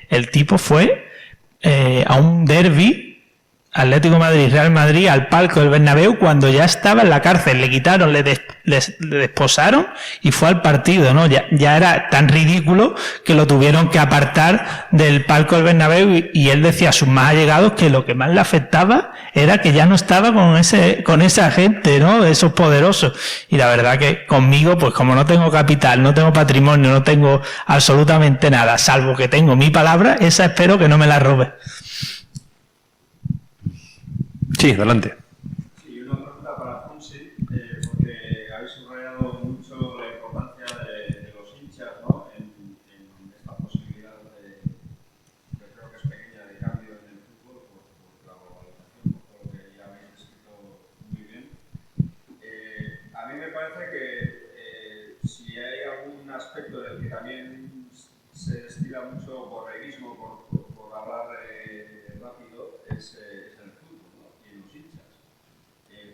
el tipo fue a un derbi, Atlético de Madrid, Real Madrid, al palco del Bernabéu, cuando ya estaba en la cárcel. Le quitaron, le desposaron y fue al partido, ¿no? Ya era tan ridículo que lo tuvieron que apartar del palco del Bernabéu, y él decía a sus más allegados que lo que más le afectaba era que ya no estaba con esa gente, ¿no? Esos poderosos. Y la verdad que conmigo, pues como no tengo capital, no tengo patrimonio, no tengo absolutamente nada, salvo que tengo mi palabra, esa espero que no me la robe. Sí, adelante. Y una pregunta para Fonsi, porque habéis subrayado mucho la importancia de los hinchas, ¿no? en mucho borreguismo por hablar rápido es el fútbol, ¿no? Y los hinchas.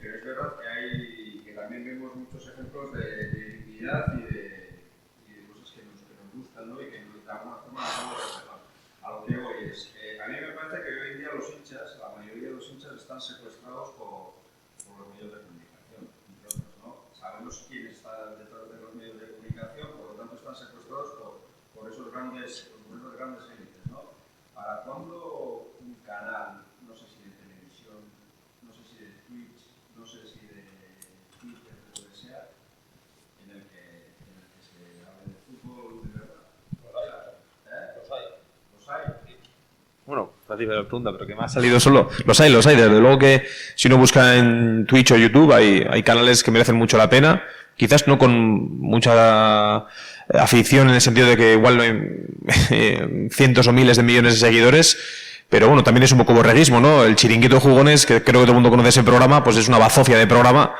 Pero es verdad que también vemos muchos ejemplos de dignidad y de cosas que nos gustan, ¿no? Y que de alguna forma nos vamos a reflejar. A lo que voy es, a mí me parece que hoy en día los hinchas, la mayoría de los hinchas están secuestrados por los medios de comunicación, entre otros, ¿no? Sabemos quién está detrás de los medios de comunicación, por lo tanto están secuestrados por esos grandes élites, ¿no? ¿Para cuándo un canal, no sé si de televisión, no sé si de Twitch, no sé si de Twitter, de lo que sea, en el que se hable de fútbol de verdad? Los hay. Bueno, fácil la pregunta, pero que me ha salido solo. Los hay. Desde luego que si uno busca en Twitch o YouTube hay canales que merecen mucho la pena. Quizás no con mucha afición en el sentido de que igual no hay cientos o miles de millones de seguidores. Pero bueno, también es un poco borreguismo, ¿no? El Chiringuito de Jugones, que creo que todo el mundo conoce ese programa, pues es una bazofia de programa.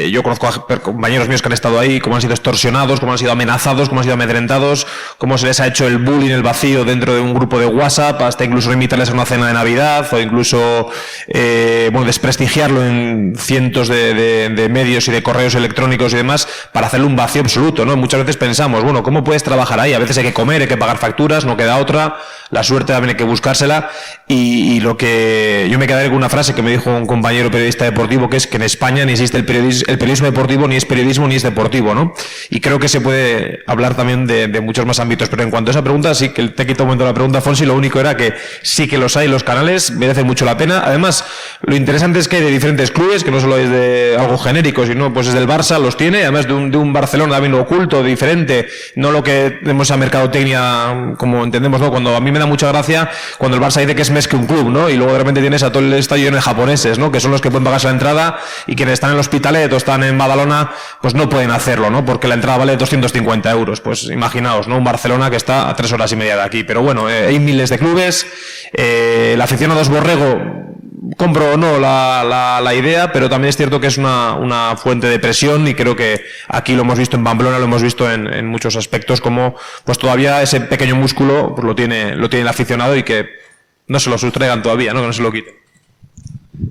Yo conozco a compañeros míos que han estado ahí, cómo han sido extorsionados, cómo han sido amenazados, cómo han sido amedrentados, cómo se les ha hecho el bullying, el vacío dentro de un grupo de WhatsApp, hasta incluso invitarles a una cena de Navidad, o incluso, desprestigiarlo en cientos de medios y de correos electrónicos y demás, para hacerle un vacío absoluto, ¿no? Muchas veces pensamos, bueno, ¿cómo puedes trabajar ahí? A veces hay que comer, hay que pagar facturas, no queda otra, la suerte también hay que buscársela. Y lo que yo me quedaré con una frase que me dijo un compañero periodista deportivo, que es que en España ni existe el periodismo deportivo, ni es periodismo ni es deportivo, ¿no? Y creo que se puede hablar también de muchos más ámbitos, pero en cuanto a esa pregunta, sí que te he quitado un momento la pregunta, Fonsi, lo único era que sí que los hay, los canales, merecen mucho la pena. Además, lo interesante es que hay de diferentes clubes, que no solo es de algo genérico, sino pues es del Barça, los tiene, además de un Barcelona también oculto, diferente, no lo que tenemos a mercadotecnia, como entendemos, ¿no? Cuando a mí me da mucha gracia, cuando el Barça dice que es más que un club, ¿no? Y luego de repente tienes a todo el estadio lleno de japoneses, ¿no? Que son los que pueden pagarse la entrada y quienes están en el Hospitalet o están en Badalona, pues no pueden hacerlo, ¿no? Porque la entrada vale 250 euros. Pues imaginaos, ¿no? Un Barcelona que está a 3 horas y media de aquí. Pero bueno, hay miles de clubes. El aficionado es borrego. Compro o no la idea, pero también es cierto que es una fuente de presión y creo que aquí lo hemos visto en Pamplona, lo hemos visto en muchos aspectos, como pues todavía ese pequeño músculo pues lo tiene el aficionado y que no se lo sustraigan todavía, ¿no? Que no se lo quiten.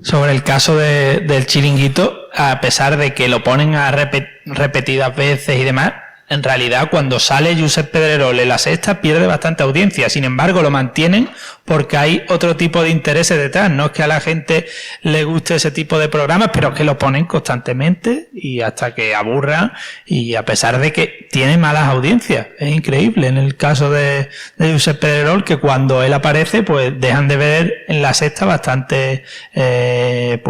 Sobre el caso del Chiringuito, a pesar de que lo ponen a repetidas veces y demás, en realidad cuando sale Josep Pedrerol en La Sexta pierde bastante audiencia. Sin embargo, lo mantienen porque hay otro tipo de intereses detrás. No es que a la gente le guste ese tipo de programas, pero es que lo ponen constantemente y hasta que aburran, y a pesar de que tiene malas audiencias. Es increíble en el caso de Josep Pedrerol, que cuando él aparece pues dejan de ver en La Sexta bastante que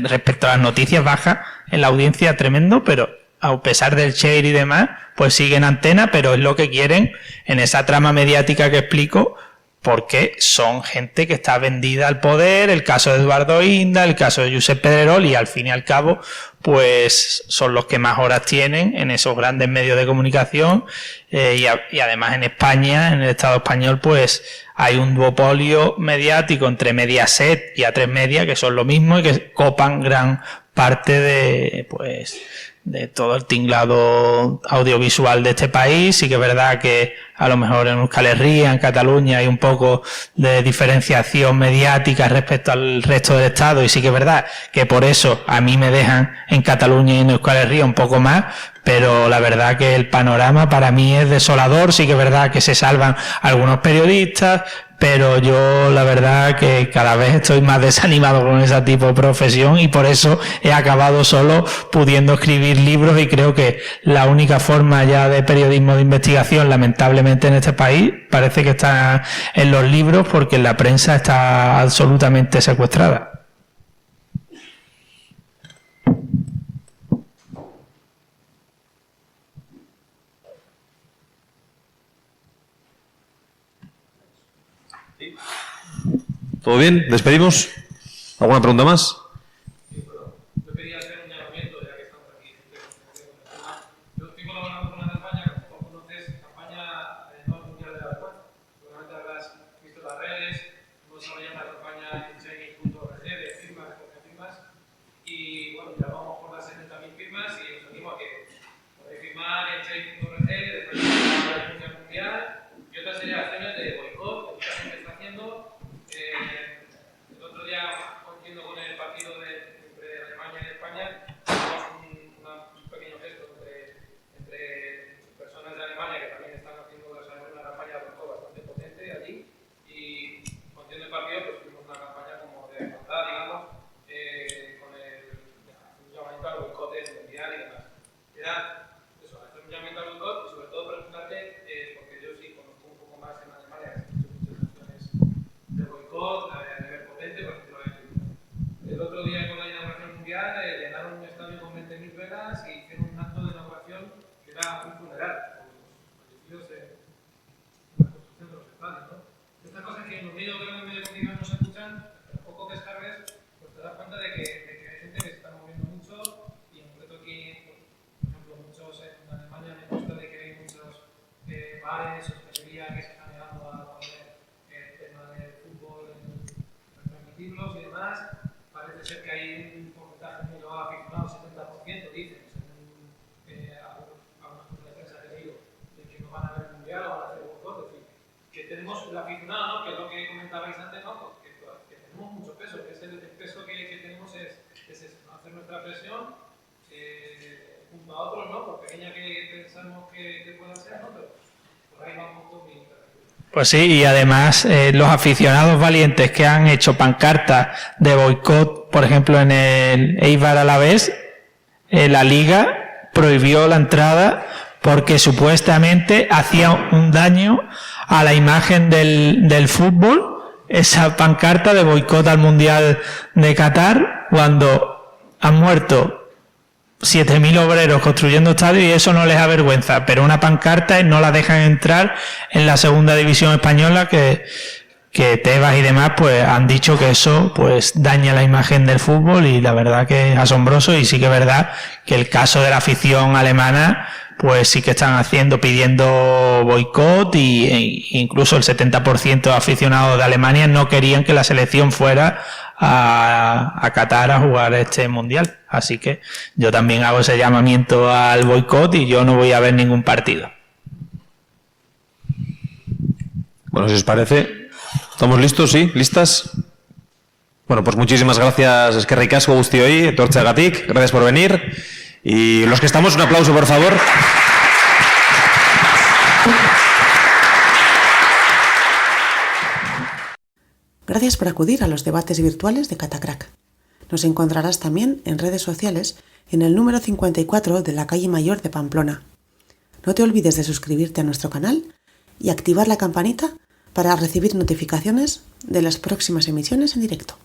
respecto a las noticias bajas en la audiencia tremendo, pero a pesar del share y demás, pues siguen antena, pero es lo que quieren en esa trama mediática que explico, porque son gente que está vendida al poder, el caso de Eduardo Inda, el caso de Josep Pedrerol, y al fin y al cabo, pues son los que más horas tienen en esos grandes medios de comunicación, y además en España, en el Estado español, pues hay un duopolio mediático entre Mediaset y A3 Media, que son lo mismo y que copan gran parte de todo el tinglado audiovisual de este país. Sí que es verdad que a lo mejor en Euskal Herria, en Cataluña, hay un poco de diferenciación mediática respecto al resto del Estado, y sí que es verdad que por eso a mí me dejan en Cataluña y en Euskal Herria un poco más, pero la verdad que el panorama para mí es desolador. Sí que es verdad que se salvan algunos periodistas, pero yo la verdad que cada vez estoy más desanimado con ese tipo de profesión, y por eso he acabado solo pudiendo escribir libros, y creo que la única forma ya de periodismo de investigación, lamentablemente en este país, parece que está en los libros, porque la prensa está absolutamente secuestrada. ¿Todo bien? ¿Despedimos? ¿Alguna pregunta más? Yo quería hacer un llamamiento, ya que estamos aquí. Yo estoy colaborando con la campaña, que como conoces, campaña no mundial de la paz. Seguramente habrás visto las redes, hemos desarrollado una campaña en change.org de firmas, recoger firmas, y bueno, ya vamos por las 70.000 firmas, y os animo a que podéis firmar en change.org, después de la denuncia mundial, veía que se está negando a poner el tema del fútbol en transmitirlos y demás. Parece ser que hay un porcentaje muy elevado de aficionados, 70%, dicen, según algunas cosas de prensa que he leído, de que no van a ver el mundial o van a hacer boicot. Es decir, que tenemos el aficionado, ¿no? Que es lo que comentabais antes, ¿no? Que tenemos mucho peso, que es el peso que tenemos es hacer nuestra presión junto a otros, ¿no? Por pequeña que pensamos que pueda ser, ¿no? Pero por ahí va un poco mi interacción. Pues sí, y además los aficionados valientes que han hecho pancartas de boicot, por ejemplo en el Eibar Alavés, la Liga prohibió la entrada porque supuestamente hacía un daño a la imagen del fútbol, esa pancarta de boicot al Mundial de Qatar, cuando han muerto 7.000 obreros construyendo estadios y eso no les avergüenza, pero una pancarta no la dejan entrar en la segunda división española que Tebas y demás pues han dicho que eso pues daña la imagen del fútbol y la verdad que es asombroso. Y sí que es verdad que el caso de la afición alemana pues sí que están pidiendo boicot e incluso el 70% de aficionados de Alemania no querían que la selección fuera a Qatar a jugar este mundial. Así que yo también hago ese llamamiento al boicot y yo no voy a ver ningún partido. Bueno, si os parece, ¿estamos listos? ¿Sí? ¿Listas? Bueno, pues muchísimas gracias, eskerrik asko guztioi, etortzeagatik, gracias por venir. Y los que estamos, un aplauso, por favor. Gracias por acudir a los debates virtuales de Catacrack. Nos encontrarás también en redes sociales en el número 54 de la calle Mayor de Pamplona. No te olvides de suscribirte a nuestro canal y activar la campanita para recibir notificaciones de las próximas emisiones en directo.